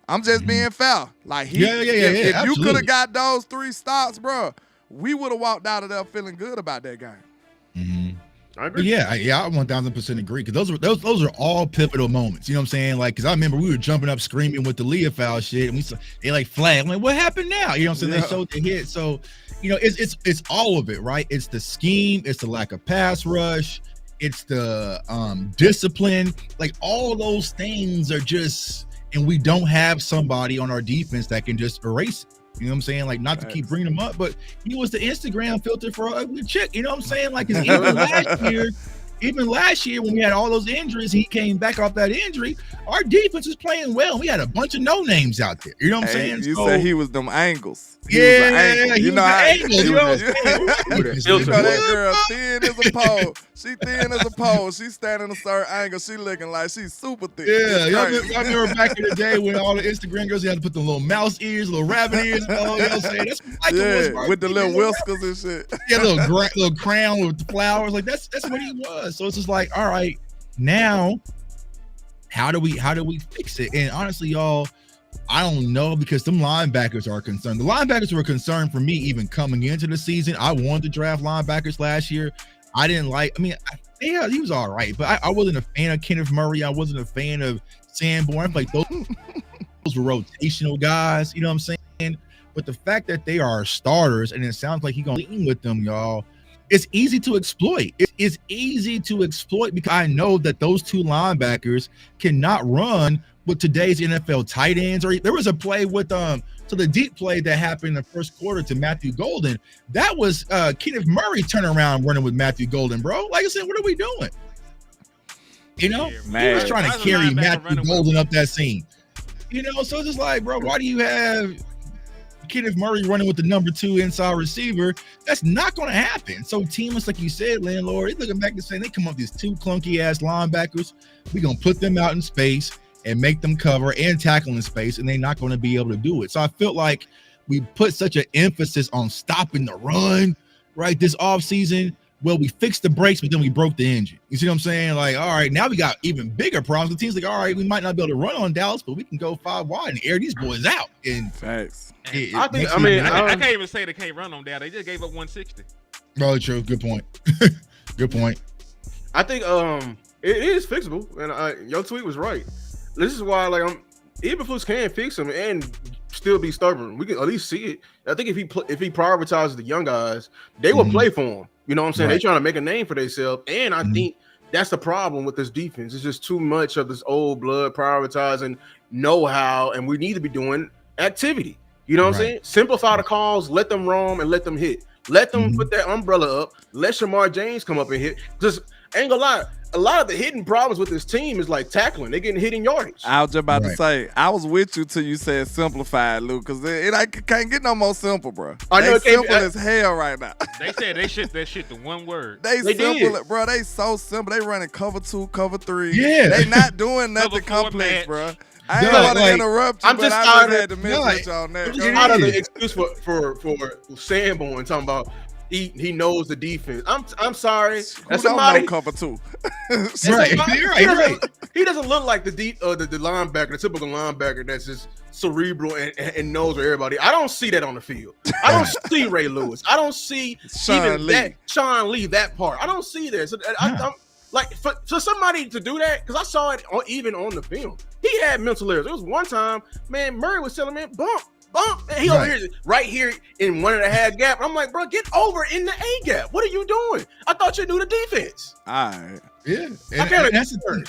I'm just being fair. Like if you could have got those 3 stops, bro, we would have walked out of there feeling good about that game. I agree. I 1000% agree, because those are all pivotal moments. You know what I'm saying? Like, because I remember we were jumping up screaming with the Leah foul shit, and they like flag. I'm like, what happened now? You know what I'm saying? They showed the hit. So, it's all of it, right? It's the scheme, it's the lack of pass rush, it's the discipline. Like, all those things are just, and we don't have somebody on our defense that can just erase it. You know what I'm saying? Like, not to keep bringing him up, but he was the Instagram filter for an ugly chick. You know what I'm saying? Like, even last year when we had all those injuries, he came back off that injury. Our defense was playing well. We had a bunch of no names out there. You know what I'm saying? You said he was them angles. He was angles. You know what I'm saying? You know that girl thin as a pole. She thin as a pole. She standing a certain angle. She looking like she's super thick. Yeah, I remember back in the day when all the Instagram girls, you had to put the little mouse ears, little rabbit ears, you know what I'm saying? That's what Michael was. With the little whiskers and shit. Yeah, little crown with the flowers. Like, that's what he was. So it's just like, all right, now how do we fix it? And honestly, y'all, I don't know, because them linebackers are concerned. The linebackers were concerned for me even coming into the season. I wanted to draft linebackers last year. I didn't like, he was all right, but I wasn't a fan of Kenneth Murray. I wasn't a fan of Sanborn. Like, those were rotational guys, you know what I'm saying? But the fact that they are starters, and it sounds like he's going to lean with them, y'all, it's easy to exploit. It is easy to exploit, because I know that those 2 linebackers cannot run with today's NFL tight ends. Or there was a play with so the deep play that happened in the first quarter to Matthew Golden. That was Kenneth Murray turning around running with Matthew Golden, bro. Like I said, what are we doing? You know, he was trying to carry Matthew Golden up that seam. You know, so it's just like, bro, why do you have Kenneth Murray running with the number 2 inside receiver? That's not going to happen. So teams, like you said, Landlord, they're looking back and saying they come up with these 2 clunky ass linebackers. We're going to put them out in space and make them cover and tackle in space, and they're not going to be able to do it. So I felt like we put such an emphasis on stopping the run, right, this offseason. Well, we fixed the brakes, but then we broke the engine. You see what I'm saying? Like, all right, now we got even bigger problems. The team's like, all right, we might not be able to run on Dallas, but we can go 5 wide and air these boys out. And facts. I can't even say they can't run on Dallas. They just gave up 160. Probably true. Good point. Good point. I think it is fixable, and your tweet was right. This is why, like, even Flus can fix him and still be stubborn. We can at least see it. I think if he prioritizes the young guys, they will play for him. You know what I'm saying? They're trying to make a name for themselves, and I think that's the problem with this defense. It's just too much of this old blood prioritizing know-how, and we need to be doing activity. You know what I'm saying? Simplify the calls, let them roam, and let them hit. Let them put that umbrella up. Let Shamar James come up and hit. Just ain't gonna lie. A lot of the hidden problems with this team is like tackling. They getting hit in yardage. I was just about to say, I was with you till you said simplified, Luke, because it can't get no more simple, bro. I know they simple as hell right now. They said they shift that shit to one word. They simple, did. bro. They so simple. They running cover 2, cover 3. Yeah. They not doing nothing Cover 4 complex, match. bro. I ain't Dog, want to like, interrupt you, I'm but just I tired just of- had to message you on that. I'm Go just out of ahead. the excuse for Sanborn talking about he knows the defense. I'm sorry. Who That's don't somebody. know cover 2? Right. You're right. He doesn't look like the linebacker, the typical linebacker that's just cerebral and knows where everybody. I don't see that on the field. I don't see Ray Lewis. I don't see Sean Lee. Sean Lee, that part. I don't see that. So I'm like for somebody to do that, because I saw it even on the film. He had mental errors. There was one time, man, Murray was telling me, bump. And he over here, right here in 1.5 gap. I'm like, bro, get over in the A gap. What are you doing? I thought you knew the defense. All right. Yeah. I can't And that's the thing.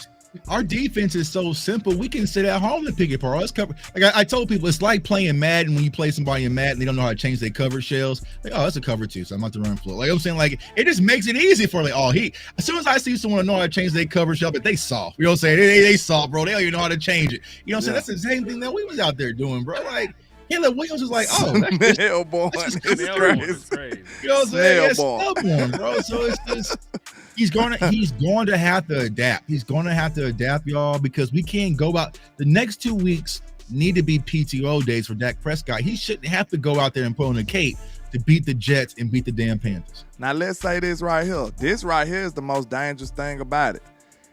Our defense is so simple. We can sit at home and pick it apart. Let's cover. Like I told people, it's like playing Madden when you play somebody in Madden, they don't know how to change their coverage shells. Like, oh, that's a cover 2, so I'm about to run floor. Like I'm saying, like it just makes it easy for like, as soon as I see someone know how to change their coverage shell, but they soft. You know what I'm saying? They soft, bro. They don't even know how to change it. You know what I'm saying? That's the same thing that we was out there doing, bro. Like Caleb Williams was like, oh, that's Nailborn. just It's crazy. You know what I'm saying? It's Snailball. stubborn, bro. So it's just he's going to have to adapt. He's going to have to adapt, y'all, because we can't go out. The next 2 weeks need to be PTO days for Dak Prescott. He shouldn't have to go out there and put on a cape to beat the Jets and beat the damn Panthers. Now let's say this right here. This right here is the most dangerous thing about it.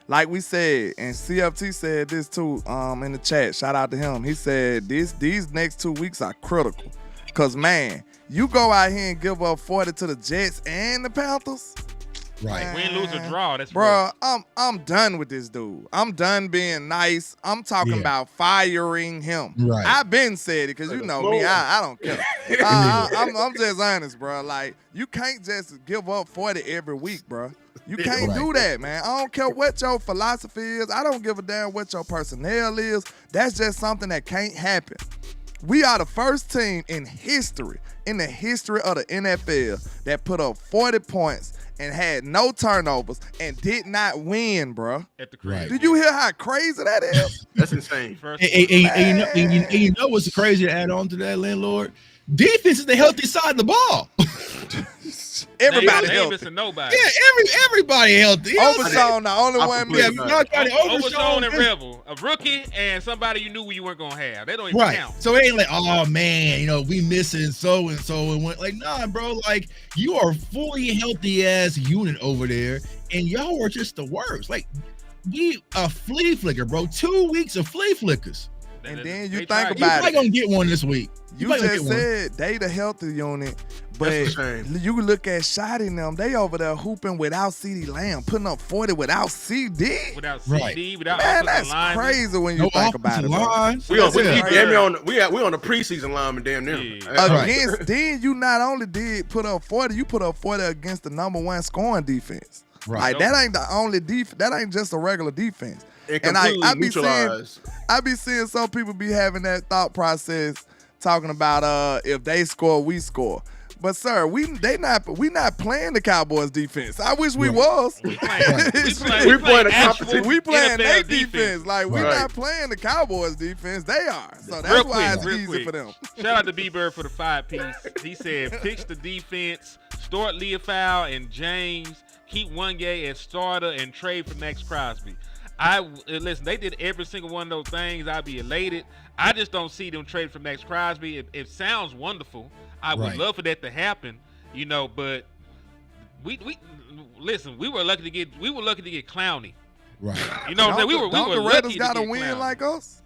Like we said, and CFT said this too in the chat. Shout out to him. He said these next 2 weeks are critical. Because, man, you go out here and give up 40 to the Jets and the Panthers. Right. Win, lose, or draw. That's Bro, I'm done with this dude. I'm done being nice. I'm talking about firing him. Right. I've been said it because you know me. I don't care. I'm just honest, bro. Like, you can't just give up 40 every week, bro. You can't do that, man. I don't care what your philosophy is. I don't give a damn what your personnel is. That's just something that can't happen. We are the first team in the history of the NFL that put up 40 points and had no turnovers and did not win, bro. At the crib. Do you hear how crazy that is? That's insane. And you know what's crazy to add on to that, landlord? Defense is the healthy side of the ball. Everybody they ain't healthy. missing nobody. Yeah, everybody healthy. You know what I'm saying? Overshown, the only one Yeah, missing. Overshown and Rebel, a rookie and somebody you knew you weren't gonna have. They don't even Right. count. So it ain't like, oh man, we missing so and so and went like, nah, bro. Like you are fully healthy ass unit over there, and y'all were just the worst. Like we a flea flicker, bro. 2 weeks of flea flickers. And then you They think tried- You about probably it. gonna get one this week. You might just get one. said they the healthy unit, but That's a shame. you look at Shotty and them, they over there hooping without CD Lamb, putting up 40 without CD. Without Right. CD, without Man, offensive that's lineman. crazy when you No think about it. offensive bro. line. We on Yeah. we on the preseason lineman damn near. Yeah. Against, then you not only did put up 40, you put up 40 against the number 1 scoring defense. Right. Like that ain't the only defense. That ain't just a regular defense. And I be seeing some people be having that thought process talking about if they score, we score. But sir, we not playing the Cowboys defense. I wish we was. We playing the We playing their NFL defense. Like we Right. not playing the Cowboys defense. They are. So that's Real why quick, it's real easy quick. for them. Shout out to B-Bird for the 5-piece. He said, fix the defense, start Leofow and James, keep Wanye as starter, and trade for Max Crosby. Listen, they did every single one of those things. I'd be elated. I just don't see them trade for Max Crosby. It sounds wonderful. I would love for that to happen, but we listen, we were lucky to get Clowney. Right. You know what I'm saying? We were Don't the lucky Raiders to got to get win Clowney. like us?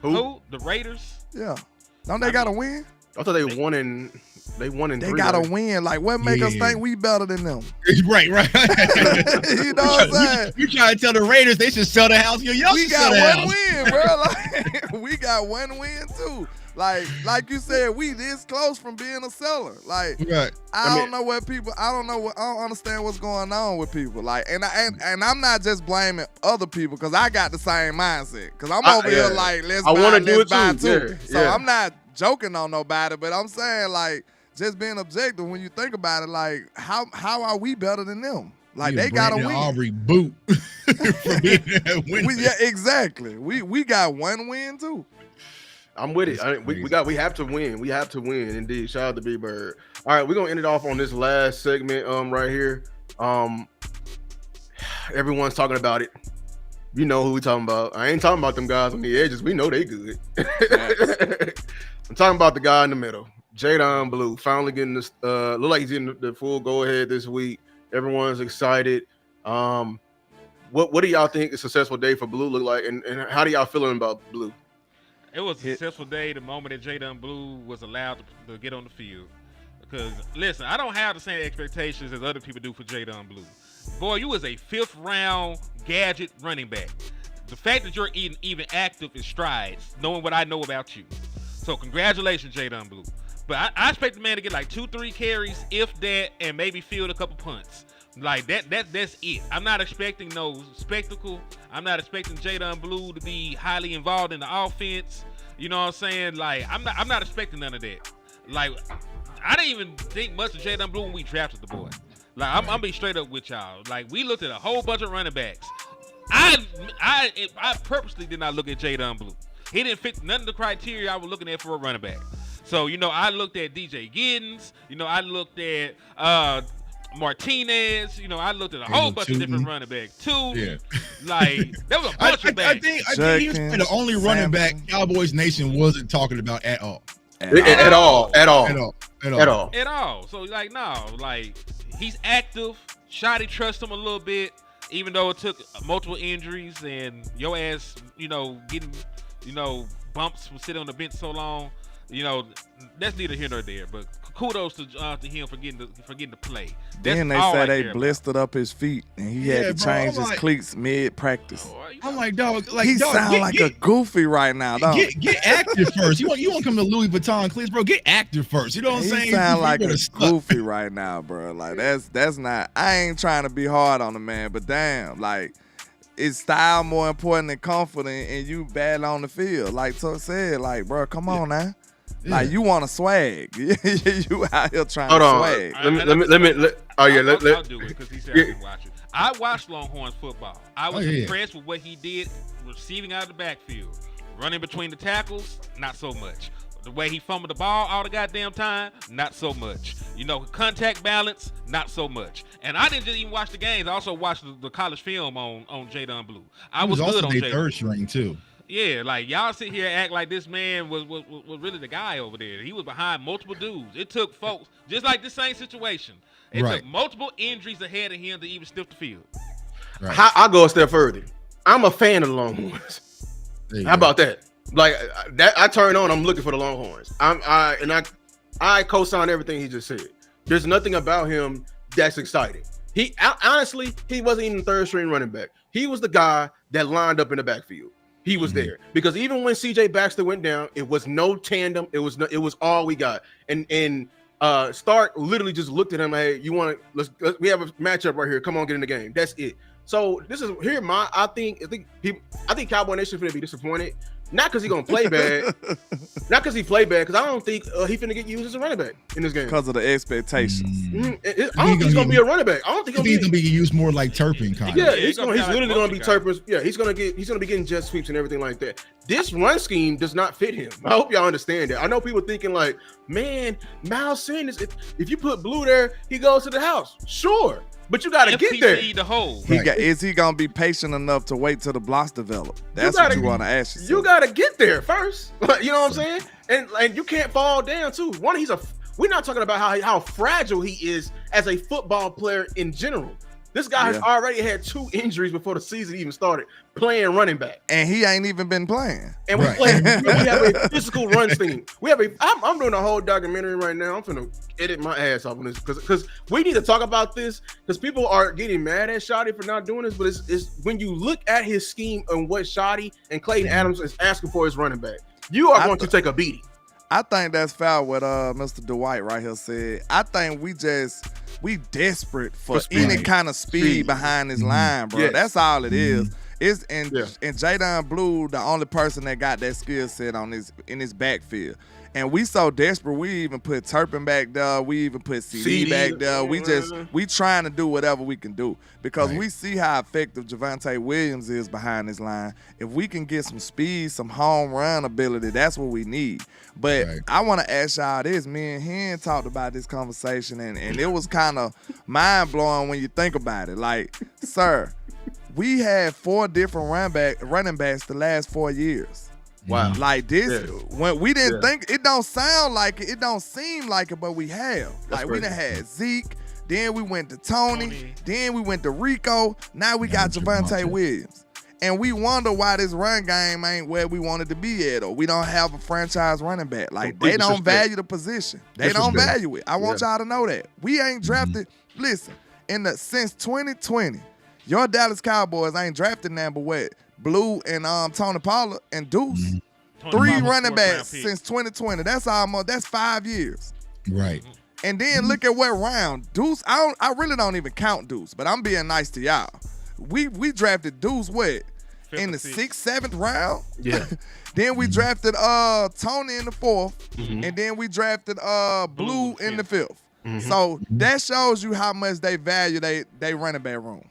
Who? The Raiders? Yeah. Don't they got to win? I thought they won in They 3. got to win. Like what make us Yeah. think we better than them? Right. You know what I'm saying? You trying to tell the Raiders they should sell the house? Y'all We should sell the got house. one win, bro. Like we got one win too. Like you said, we this close from being a seller. Like Right. I don't understand what's going on with people. Like and I'm not just blaming other people because I got the same mindset. Cause I'm over here like let's buy too. Yeah, So yeah. I'm not joking on nobody, but I'm saying like just being objective when you think about it, like how are we better than them? Like they got to win. Aubrey boot for being that win. Yeah, exactly. We got one win too. I'm with it. We have to win. We have to win. Indeed. Shout out to Big Bird. All right, we're gonna end it off on this last segment right here. Everyone's talking about it. You know who we talking about. I ain't talking about them guys on the edges. We know they good. I'm talking about the guy in the middle. Jadon Blue finally getting this look like he's getting the full go ahead this week. Everyone's excited. What do y'all think a successful day for Blue look like, and how do y'all feeling about Blue? It was a successful day the moment that Jadon Blue was allowed to get on the field. Because, listen, I don't have the same expectations as other people do for Jadon Blue. Boy, you was a 5th round gadget running back. The fact that you're even active is strides, knowing what I know about you. So congratulations, Jadon Blue. But I expect the man to get like 2-3 carries, if that, and maybe field a couple punts. Like that's it. I'm not expecting no spectacle. I'm not expecting Jadon Blue to be highly involved in the offense. You know what I'm saying? Like I'm not expecting none of that. Like I didn't even think much of Jadon Blue when we drafted the boy. Like I'm be straight up with y'all. Like we looked at a whole bunch of running backs. I purposely did not look at Jadon Blue. He didn't fit none of the criteria I was looking at for a running back. So I looked at DJ Giddens. I looked at Martinez, I looked at a whole bunch of different running backs too. Yeah. Like there was a bunch of backs. I think he was the only running back Cowboys Nation wasn't talking about at all. At all. So he's active. Shotty trusts him a little bit, even though it took multiple injuries and your ass, getting, bumps from sitting on the bench so long. That's neither here nor there. But kudos to him for getting to play. Then they said they blistered up his feet and he had to change his cleats mid practice. I'm like, dog, he sound like a goofy right now, dog. Get active first. You want to come to Louis Vuitton cleats, bro? Get active first. You know what I'm saying? He sound like a goofy right now, bro. Like that's not. I ain't trying to be hard on the man, but damn, like. Is style more important than comfort, and you bad on the field? Like Tuck said, like, bro, come on now. Yeah. Like you want to swag. You out here trying to swag. I'll do it because he said I can watch it. I watched Longhorns football. I was impressed with what he did receiving out of the backfield. Running between the tackles, not so much. The way he fumbled the ball all the goddamn time, not so much. Contact balance, not so much. And I didn't just even watch the games. I also watched the college film on Jadon Blue. I was good on Jadon. Third string too. Yeah, like y'all sit here and act like this man was really the guy over there. He was behind multiple dudes. It took folks, just like this same situation. It took multiple injuries ahead of him to even sniff the field. Right. I'll go a step further. I'm a fan of the Longhorns. How about that? Like that, I turn on. I'm looking for the Longhorns. I co-sign everything he just said. There's nothing about him that's exciting. He honestly, he wasn't even third string running back. He was the guy that lined up in the backfield. He was there because even when CJ Baxter went down, it was no tandem. It was all we got. And Stark literally just looked at him. Hey, you want to? We have a matchup right here. Come on, get in the game. That's it. So this is here. I think Cowboy Nation finna be disappointed. Not because he's gonna play bad, not because he played bad. Because I don't think he finna get used as a running back in this game. Because of the expectations. I don't think he's gonna be a running back. I don't think he's gonna be used more like Turpin kind. Yeah, he's literally gonna be Turpin. Yeah, he's gonna be getting jet sweeps and everything like that. This run scheme does not fit him. I hope y'all understand that. I know people thinking like, man, Miles Sanders. If you put Blue there, he goes to the house. Sure. But you gotta get there. The hole. Is he gonna be patient enough to wait till the blocks develop? That's what you want to ask yourself. You gotta get there first. You know what I'm saying? And you can't fall down too. We're not talking about how fragile he is as a football player in general. This guy has already had 2 injuries before the season even started playing running back, and he ain't even been playing. And we have a physical run scheme. I'm doing a whole documentary right now. I'm finna edit my ass off on this because we need to talk about this because people are getting mad at Shotty for not doing this. But it's when you look at his scheme and what Shotty and Clayton Adams is asking for his running back, you are going to take a beating. I think that's foul what Mr. Dwight right here said. I think we desperate for any kind of speed behind this line, bro. Yes. That's all it is. And Jadon Blue, the only person that got that skill set in his backfield. And we so desperate, we even put Turpin back there. We even put CD back there. We trying to do whatever we can do because we see how effective Javonte Williams is behind this line. If we can get some speed, some home run ability, that's what we need. But I want to ask y'all this. Me and Hen talked about this conversation, and it was kind of mind-blowing when you think about it. Like, sir, we had 4 different running backs the last 4 years. Wow. Like this, when we didn't think, it don't sound like it, it don't seem like it, but we have. Like we done had Zeke, then we went to Tony, then we went to Rico, now we got Javonte Williams. And we wonder why this run game ain't where we wanted to be at, or we don't have a franchise running back. Like, they don't value the position. They don't value it. I want y'all to know that. We ain't drafted, listen, since 2020, your Dallas Cowboys ain't drafted number what? Blue and Tony Pollard and Deuce. 3 running backs since 2020. That's 5 years. Right. And then look at what round. Deuce, I really don't even count Deuce, but I'm being nice to y'all. We drafted Deuce what? In the 6th, 7th round? Yeah. Then we drafted Tony in the 4th. And then we drafted Blue in the 5th. So that shows you how much they value they running back room.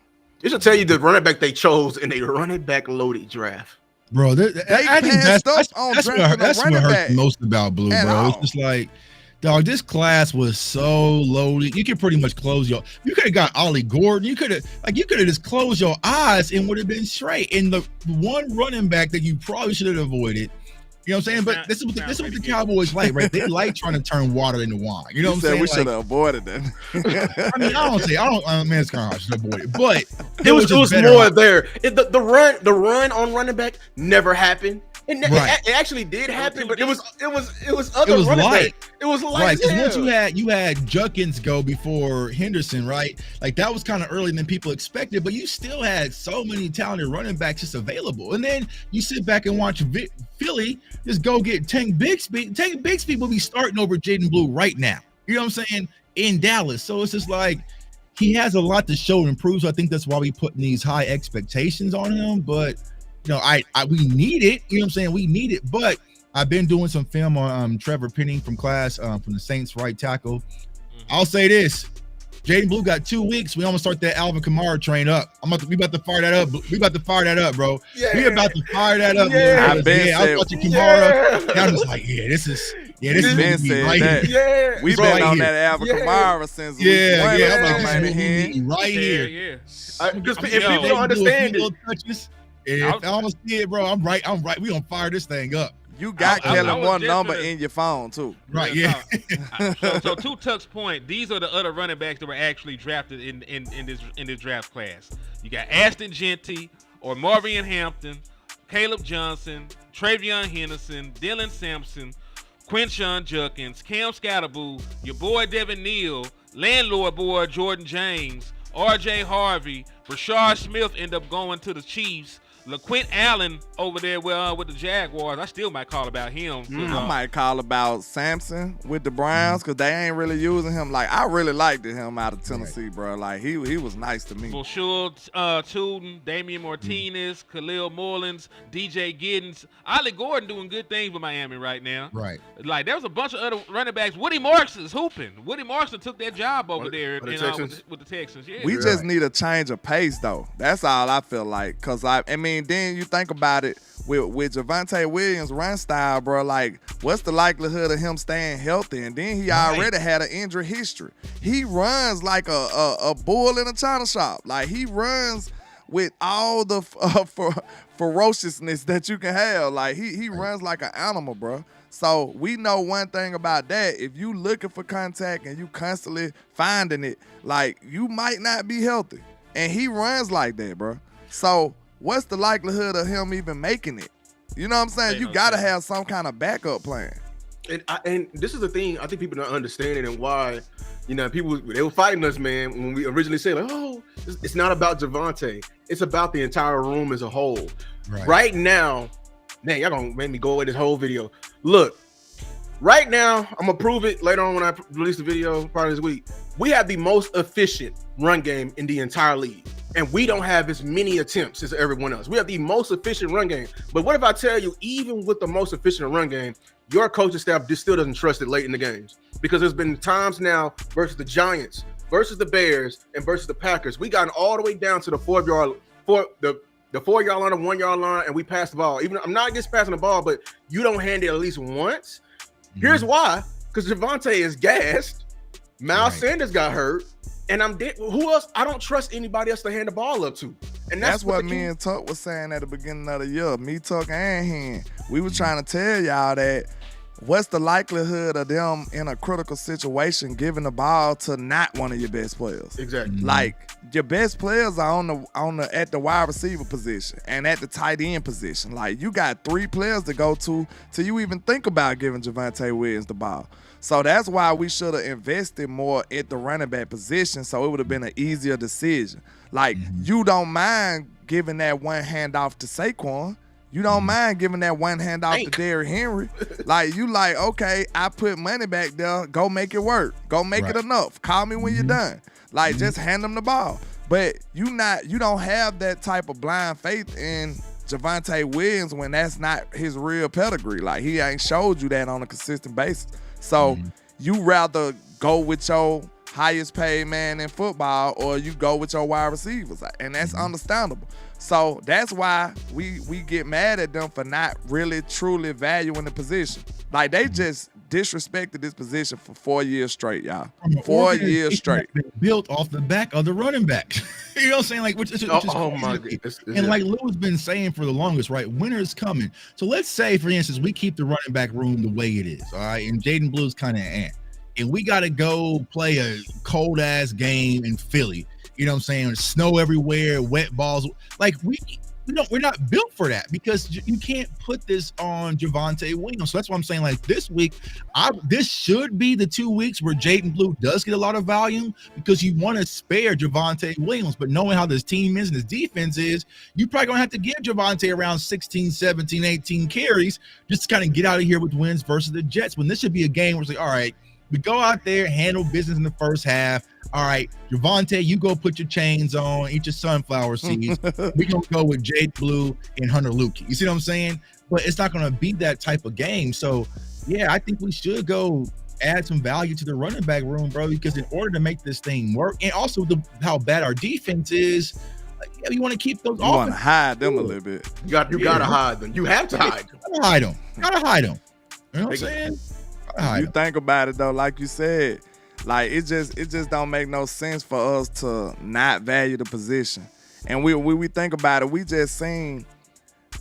It should tell you the running back they chose in a running back loaded draft. Bro, I think that's what hurts most about Blue, bro. It's just like, dog, this class was so loaded. You could pretty much you could have got Ollie Gordon. You could have just closed your eyes and would have been straight. And the one running back that you probably should have avoided, you know what I'm saying? But this is what the Cowboys like, right? They like trying to turn water into wine. You know what I'm saying? We should have avoided that. It's kind of hard to avoid it, but it was more there. The run on running back never happened. It actually did happen, but it was other running back. It was light. Right, because once you had Judkins go before Henderson, right? Like that was kind of earlier than people expected, but you still had so many talented running backs just available. And then you sit back and watch Philly just go get Tank Bigsby. Tank Bigsby will be starting over Jaden Blue right now. You know what I'm saying? In Dallas. So it's just like he has a lot to show and improve. So I think that's why we putting these high expectations on him. But you know, we need it. You know what I'm saying? We need it. But I've been doing some film on Trevor Penning from from the Saints right tackle. I'll say this. Jaden Blue got 2 weeks. We almost start that Alvin Kamara train up. We about to fire that up. We about to fire that up, bro. Yeah. We about to fire that up. Yeah. I was watching Kamara. I was like, this is Ben said right that. Here. Yeah. We've been on that Alvin Kamara since week 1. Right here. Yeah. Because if people don't understand it. If I don't see it, bro, I'm right. We gonna fire this thing up. You got Kellen one number in your phone too. Right, yeah. So to Tuck's point, these are the other running backs that were actually drafted in this draft class. You got Ashton Genty or Marvin Hampton, Caleb Johnson, Travion Henderson, Dylan Sampson, Quinshon Judkins, Cam Scatterboo, your boy Devin Neal, LandLord boy Jordan James, R.J. Harvey, Rashard Smith end up going to the Chiefs. LaQuint Allen over there with the Jaguars. I still might call about him. I might call about Sampson with the Browns because they ain't really using him. Like, I really liked him out of Tennessee, bro. Like, he was nice to me. For sure, Tuden, Damian Martinez, Khalil Mullins, DJ Giddens. Ollie Gordon doing good things with Miami right now. Right. Like, there was a bunch of other running backs. Woody Marks is hooping. Woody Marks took that job over there with the Texans. Yeah. We just need a change of pace, though. That's all I feel like. Because, I mean, then you think about it with Javonte Williams' run style, bro. Like, what's the likelihood of him staying healthy? And then he already had an injury history. He runs like a bull in a china shop. Like, he runs with all the ferociousness that you can have. Like, he runs like an animal, bro. So we know one thing about that. If you looking for contact and you constantly finding it, like, you might not be healthy. And he runs like that, bro. So what's the likelihood of him even making it? You know what I'm saying? You got to have some kind of backup plan. And this is the thing I think people don't understand it, and why, you know, people, they were fighting us, man, when we originally said, like, oh, it's not about Javonte. It's about the entire room as a whole. Right now, man, y'all gonna make me go away this whole video. Look, right now, I'm gonna prove it later on when I release the video part of this week. We have the most efficient run game in the entire league. and we don't have as many attempts as everyone else. We have the most efficient run game. But what if I tell you, even with the most efficient run game, your coaching staff just still doesn't trust it late in the games? Because there's been times now versus the Giants, versus the Bears, and versus the Packers, we got all the way down to the 4-yard line or 1 yard line, and we passed the ball. Even I'm not against passing the ball, but you don't hand it at least once. Here's why: because Javonte is gassed, Miles Sanders got hurt, and I'm dead. Who else? I don't trust anybody else to hand the ball up to. And that's what me and Tuck was saying at the beginning of the year. Me, Tuck, and him. We were trying to tell y'all that what's the likelihood of them in a critical situation giving the ball to not one of your best players? Exactly. Like your best players are on the at the wide receiver position and at the tight end position. Like you got 3 players to go to till you even think about giving Javonte Williams the ball. So that's why we should have invested more at the running back position, so it would have been an easier decision. Like you don't mind giving that one handoff to Saquon. You don't mind giving that one handoff to Derrick Henry. Like you like, okay, I put money back there. Go make it work. Go make it enough. Call me when you're done. Like just hand them the ball. But you don't have that type of blind faith in Javonte Williams when that's not his real pedigree. Like he ain't showed you that on a consistent basis. So you rather go with your highest paid man in football or you go with your wide receivers. And that's understandable. So that's why we get mad at them for not really truly valuing the position. Like they just disrespected this position for 4 years straight, y'all. 4 years straight. Built off the back of the running back. You know what I'm saying? Like, which is my goodness. And like Lou has been saying for the longest, right? Winter is coming. So let's say, for instance, we keep the running back room the way it is, all right? And Jaden Blue's kind of and we got to go play a cold ass game in Philly. You know what I'm saying? Snow everywhere, wet balls. Like we're not built for that because you can't put this on Javonte Williams. So that's why I'm saying like this week, this should be the 2 weeks where Jaden Blue does get a lot of volume because you want to spare Javonte Williams. But knowing how this team is and this defense is, you probably gonna have to give Javonte around 16, 17, 18 carries just to kind of get out of here with wins versus the Jets. When this should be a game where it's like, all right, we go out there, handle business in the first half. All right, Javonte, you go put your chains on, eat your sunflower seeds. We're going to go with Jade Blue and Hunter Lukey. You see what I'm saying? But it's not going to be that type of game. So, yeah, I think we should go add some value to the running back room, bro, because in order to make this thing work, and also how bad our defense is, you want to keep those. You want to hide them a little bit. You got to hide them. You have to hide them. Gotta hide them. You know what I'm saying? You think about it though, like you said, like it just don't make no sense for us to not value the position. And we think about it, we just seen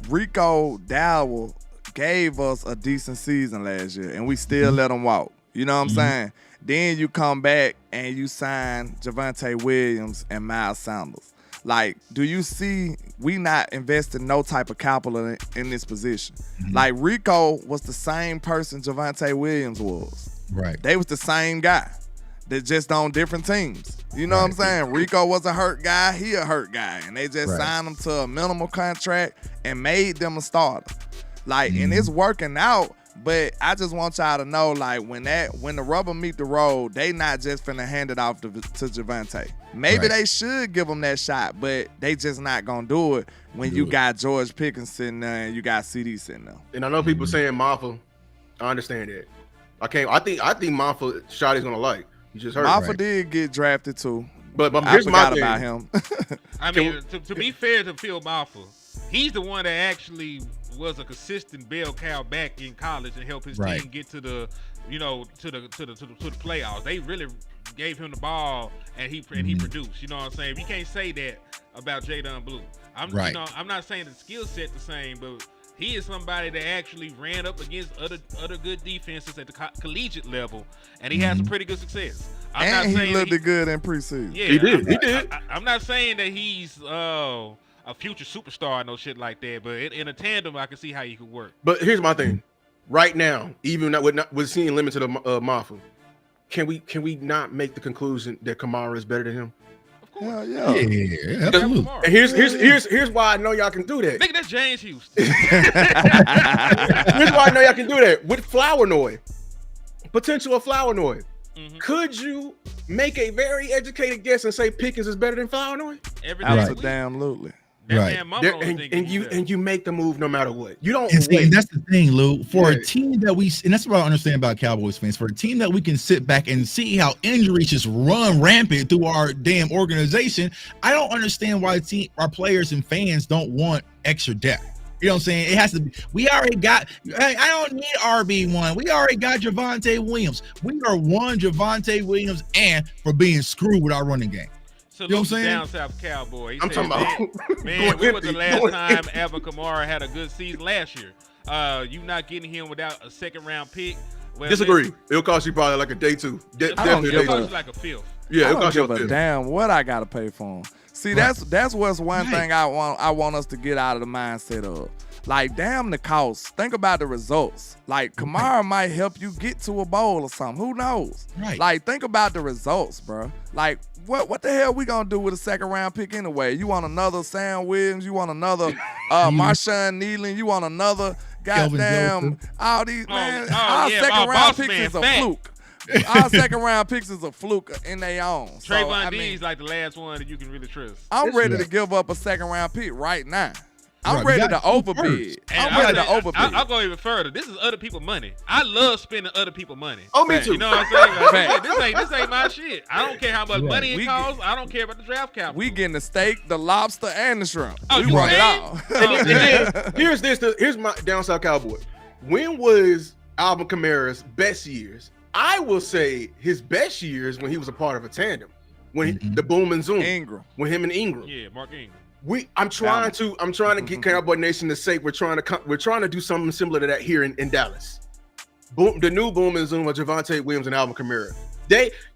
Rico Dowell gave us a decent season last year, and we still let him walk. You know what I'm saying? Then you come back and you sign Javonte Williams and Miles Sanders. Like, do you see we not investing no type of capital in this position? Like, Rico was the same person Javonte Williams was. Right. They was the same guy. They're just on different teams. You know what I'm saying? Rico was a hurt guy. He a hurt guy. And they just signed him to a minimal contract and made them a starter. Like, and it's working out. But I just want y'all to know, like, when the rubber meet the road, they not just finna hand it off to Javonte. Maybe they should give him that shot, but they just not gonna do it when you got George Pickens sitting there and you got CD sitting there. And I know people saying Maffa. I understand that. I think Maffa Shotty's gonna like. He just hurt. Maffa did get drafted too. But I here's forgot my about thing. him. I mean, to be fair to Phil Maffa, he's the one that actually was a consistent bell cow back in college and helped his team get to the, to the playoffs. They really gave him the ball and he produced. You know what I'm saying? You can't say that about Jadon Blue. I'm not saying the skill set the same, but he is somebody that actually ran up against other good defenses at the collegiate level, and he had some pretty good success. He looked good in preseason. Yeah, he did. I'm not saying that he's a future superstar, no shit like that. But in a tandem, I can see how you could work. But here's my thing: right now, even with seeing limited Maffa, can we not make the conclusion that Kamara is better than him? Of course. Yeah, absolutely. And here's why I know y'all can do that. Nigga, that's James Houston. Here's why I know y'all can do that with Flournoy. Potential of Flournoy. Could you make a very educated guess and say Pickens is better than Flournoy? Absolutely. Right. And you make the move no matter what. You don't and that's the thing, Lou. For a team that and that's what I understand about Cowboys fans. For a team that we can sit back and see how injuries just run rampant through our damn organization, I don't understand why our players and fans don't want extra depth. You know what I'm saying? It has to be. We already got. I don't need RB1. We already got Javonte Williams. We are one Javonte Williams and for being screwed with our running game. So you know what I'm saying? Down South Cowboy. I'm talking about. Man, when was the last time Alvin Kamara had a good season last year? You not getting him without a second-round pick? Well, disagree. It'll cost you probably like a day two. Definitely it'll cost you like a fifth. Yeah, it'll cost you a fifth. Damn, what I gotta pay for him? See, that's what's one thing I want us to get out of the mindset of. Like, damn the cost. Think about the results. Like, Kamara might help you get to a bowl or something. Who knows? Right. Like, think about the results, bro. Like, what the hell we gonna do with a second-round pick anyway? You want another Sam Williams? You want another Marshawn Nealon? You want another goddamn all these man? Our second-round picks is a fluke. Our second-round picks is a fluke in their own. Trayvon Diggs like the last one that you can really trust. I'm ready to give up a second-round pick right now. I'm ready to overbid. I'll go even further. This is other people's money. I love spending other people's money. Oh, me too. You know what I'm saying? Like, this ain't my shit. I don't care how much money it costs. I don't care about the draft capital. We getting the steak, the lobster, and the shrimp. Oh, we want it all. And then, here's my down south Cowboy. When was Alvin Kamara's best years? I will say his best years when he was a part of a tandem. When the boom and zoom. Ingram. With him and Ingram. Yeah, Mark Ingram. I'm trying to get Cowboy Nation to say we're trying to do something similar to that here in Dallas. Boom, the new boom and zoom with Javonte Williams and Alvin Kamara.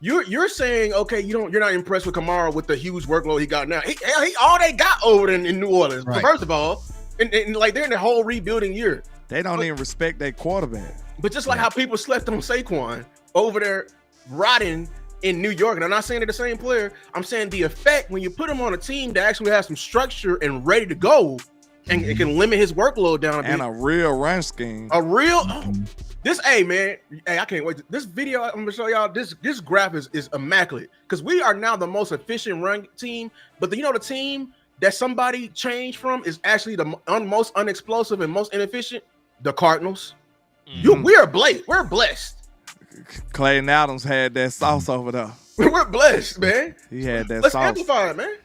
You're saying okay, you're not impressed with Kamara with the huge workload he got now. He all they got over there in New Orleans. Right. First of all, and like they're in the whole rebuilding year. They don't even respect their quarterback. But just like how people slept on Saquon over there rotting in New York, and I'm not saying they're the same player. I'm saying the effect when you put him on a team that actually has some structure and ready to go, and it can limit his workload down a bit. And a real run scheme. Hey, I can't wait. This video I'm gonna show y'all. This graph is immaculate because we are now the most efficient run team. But the team that somebody changed from is actually the most unexplosive and most inefficient. The Cardinals. We're blessed. Clayton Adams had that sauce over there. We're blessed, man. He had that Let's sauce. amplify it, man.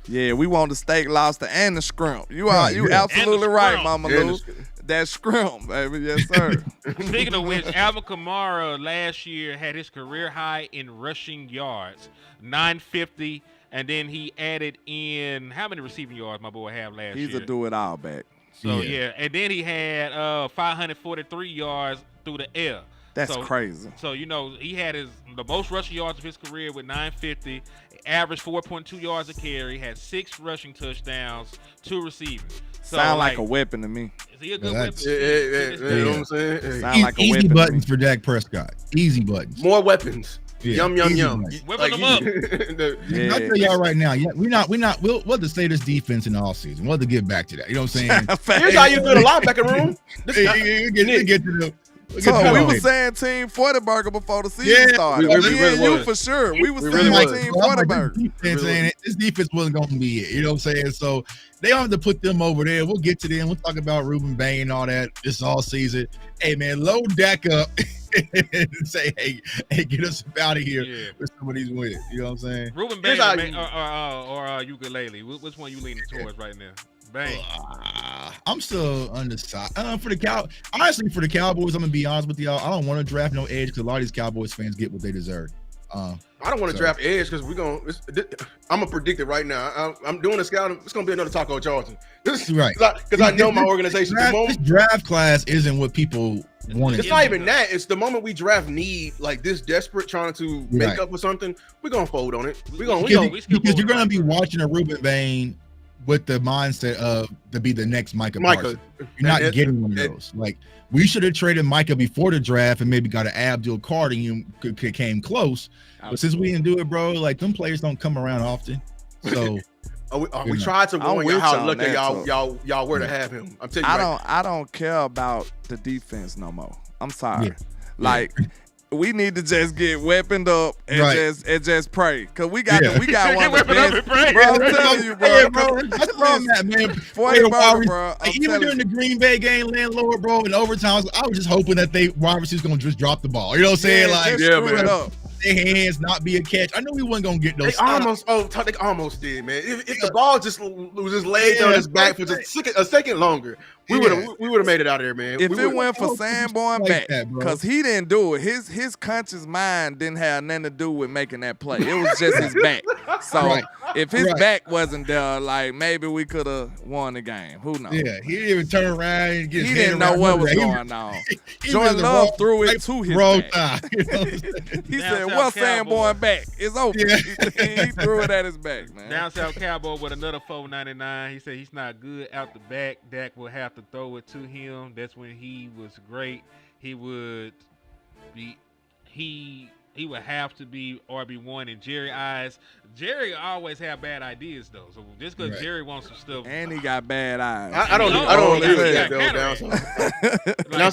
Yeah, we want the steak, lobster, and the shrimp. You absolutely right, Mama Lou. That shrimp, baby. Yes, sir. Speaking of which, Alvin Kamara last year had his career high in rushing yards, 950, and then he added in how many receiving yards my boy had last year? He's a do-it-all back. So, yeah, and then he had 543 yards through the air. That's crazy. So, he had the most rushing yards of his career with 950, averaged 4.2 yards a carry, had 6 rushing touchdowns, 2 receiving. So, sound like a weapon to me. Is he a good weapon? You know what I'm saying? Sound like a easy weapon buttons for Dak Prescott. Easy buttons. More weapons. Yeah. Yum. Whipping them up. I'll tell y'all right now. Yeah, we'll have to say this defense in the offseason. We'll have to get back to that. You know what I'm saying? Here's how you build a linebacker room. Get to the. So we were saying Team 40 Burger before the season started. You for sure. We were saying Team 40 Burger. This defense wasn't going to be it. You know what I'm saying? So they don't have to put them over there. We'll get to them. We'll talk about Ruben Bain and all that this all season. Hey, man, load Dak up and say, hey, get us out of here with some of these wins. You know what I'm saying? Ruben Bain or Ukulele. Which one you leaning towards right now? Bang. I'm still undecided. For the Cowboys, I'm gonna be honest with y'all. I don't want to draft no edge because a lot of these Cowboys fans get what they deserve. I don't want to draft edge because I'm gonna predict it right now. I'm doing a scouting. It's gonna be another Taco Charlton. Right? Because I know my organization. This draft class isn't what people want. It's not even that. It's the moment we draft need like this desperate trying to make up for something. We're gonna fold on it. Because you're gonna be watching a Ruben Bain with the mindset of to be the next Micah Parsons. You're not getting one of those. Like, we should have traded Micah before the draft and maybe got an Abdul Carter and you came close. But since we didn't do it, bro, like them players don't come around often. So we tried to warn y'all how lucky y'all were to have him. I'm telling you. I don't care about the defense no more. I'm sorry. Yeah. Like we need to just get weaponed up and just pray. Cause we got one of the best. Bro, I'm telling you, bro. That's wrong, man. 40 bro. Even during the Green Bay game, LandLord, bro, in overtime, I was just hoping that wide receivers gonna just drop the ball. You know what I'm saying? Like, screw it up. Their hands not be a catch. I knew we wasn't gonna get those. They almost did, man. If the ball just was just laid on his back for just a second longer, we would have made it out of there, man. If it went for Sanborn back, because he didn't do it, his conscious mind didn't have nothing to do with making that play. It was just his back. So if his back wasn't there, like maybe we could have won the game. Who knows? Yeah, he didn't even turn around and get. He didn't know what was going on. Jordan Love threw it to his back. He said, "Well, Sanborn back. It's over." He threw it at his back, man. Down South Cowboy with another $4.99. He said he's not good out the back. Dak will have to throw it to him. That's when he was great. He would have to be RB1 in Jerry eyes. Jerry always have bad ideas though. So just because Jerry wants some stuff, and he got bad eyes. I don't agree with that though.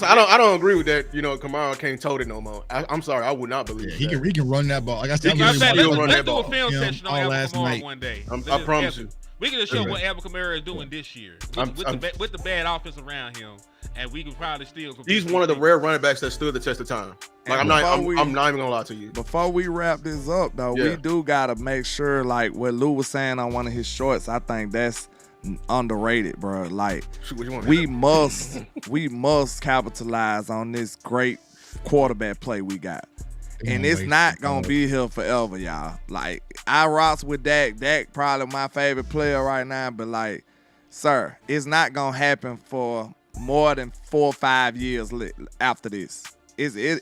I don't agree with that. You know, Kamara can't tote it no more. I'm sorry, I would not believe that. He can run that ball. Like I said, let's do a film session on Alvin Kamara one day. I promise you. We can just show what Alvin Kamara is doing this year with the bad offense around him, and we can probably still. He's one of the rare running backs that stood the test of time. Like I'm not even gonna lie to you. Before we wrap this up, though, we do gotta make sure, like what Lou was saying on one of his shorts. I think that's underrated, bro. Like we must capitalize on this great quarterback play we got. And it's not gonna be here forever, y'all. Like I rocks with Dak. Dak probably my favorite player right now, but like, sir, it's not gonna happen for more than 4 or 5 years after this.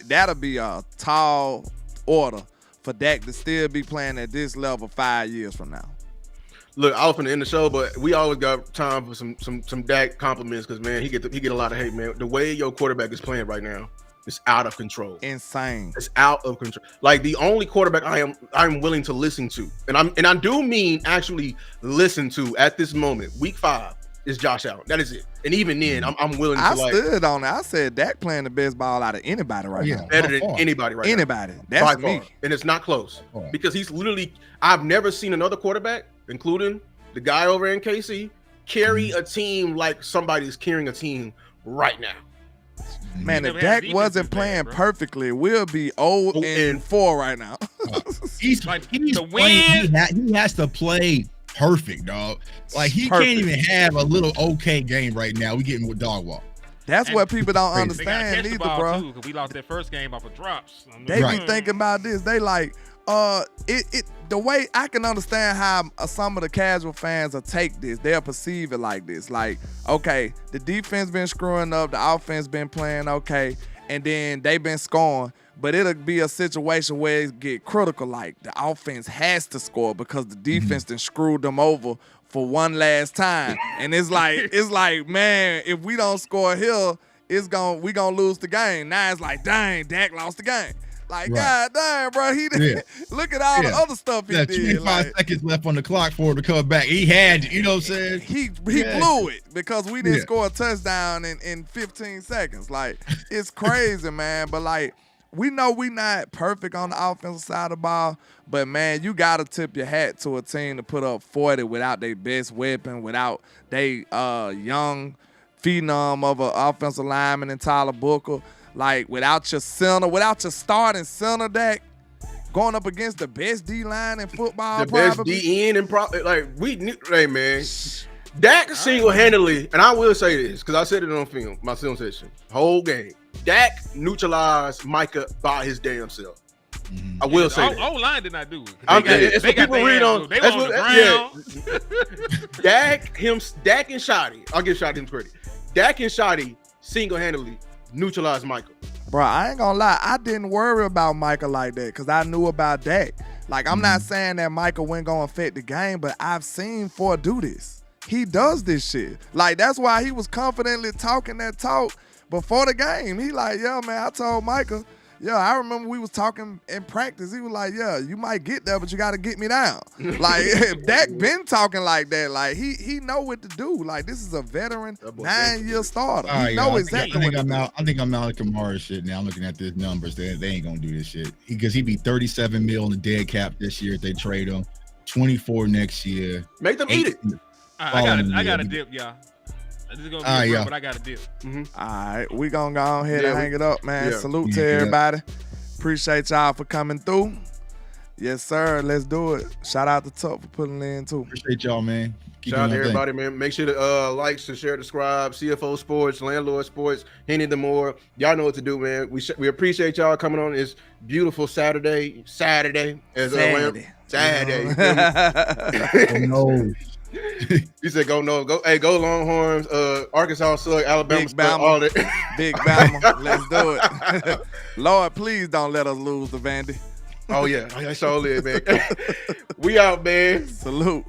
That'll be a tall order for Dak to still be playing at this level 5 years from now. Look, I was finna end the show, but we always got time for some Dak compliments because man, he get a lot of hate, man. The way your quarterback is playing right now. It's out of control. Insane. It's out of control. Like the only quarterback I'm willing to listen to, and I do mean actually listen to at this moment, week 5, is Josh Allen. That is it. And even then, I'm willing to like. I stood on it. I said Dak playing the best ball out of anybody right now. Better than anybody right now. Anybody. That's me. And it's not close because he's literally. I've never seen another quarterback, including the guy over in KC, carry a team like somebody's carrying a team right now. Man, if Dak wasn't playing perfectly, we'll be 0-4 right now. He's playing. He has to play perfect, dog. Like he can't even have a little okay game right now. We getting with dog walk. That's what people don't understand either, bro. Too, we lost that first game off of drops. They be thinking about this. They like, the way I can understand how some of the casual fans will take this, they'll perceive it like this. Like, okay, the defense been screwing up, the offense been playing okay, and then they been scoring. But it'll be a situation where it get critical, like the offense has to score because the defense done screwed them over for one last time. And it's like, man, if we don't score here, we gonna lose the game. Now it's like, dang, Dak lost the game. Like, God damn, bro, he did. Look at all the other stuff he did. 25 seconds left on the clock for him to come back. He had, you know what I'm saying? He blew it because we didn't score a touchdown in 15 seconds. Like, it's crazy, man. But, like, we know we not perfect on the offensive side of the ball, but, man, you got to tip your hat to a team to put up 40 without their best weapon, without their young phenom of an offensive lineman in Tyler Booker. Like, without your center, without your starting center, Dak, going up against the best D-line in football, best D-end and hey, man. Dak single-handedly, and I will say this, because I said it on film, my film session, whole game. Dak neutralized Micah by his damn self. I will say that. O-line did not do it. It's what people read on. They were on the ground. Dak and Shotty, I'll give Shotty him credit. Dak and Shotty single-handedly neutralize Michael. Bro, I ain't gonna lie. I didn't worry about Michael like that because I knew about Dak. Like, I'm not saying that Michael wasn't gonna affect the game, but I've seen Ford do this. He does this shit. Like, that's why he was confidently talking that talk before the game. He like, yeah, man, I told Michael, Yeah, I remember we was talking in practice. He was like, yeah, you might get there, but you got to get me down. Like, Dak been talking like that. Like, he know what to do. Like, this is a veteran 9-year starter. He know exactly what to do. I think I'm out of Kamara's shit now. I'm looking at these numbers. They ain't going to do this shit. Because he'd be $37 million on the dead cap this year if they trade him. 24 next year. Make them eat it. I got a dip, y'all. This is gonna be real, but I got a dip. All right, we gonna go ahead and hang it up, man. Salute to everybody. Appreciate y'all for coming through. Yes, sir. Let's do it. Shout out to Tuck for putting in too. Appreciate y'all, man. Shout out to everybody, man. Make sure to like, share, subscribe. CFO Sports, Landlord Sports, Henny the More. Y'all know what to do, man. We appreciate y'all coming on this beautiful Saturday. Saturday. No. He said, "Go no, go! Hey, go Longhorns! Arkansas suck, Alabama Big suck, all that. Big Bama, let's do it. Lord, please don't let us lose the Vandy. Oh yeah, I sure live, man. We out, man. Salute.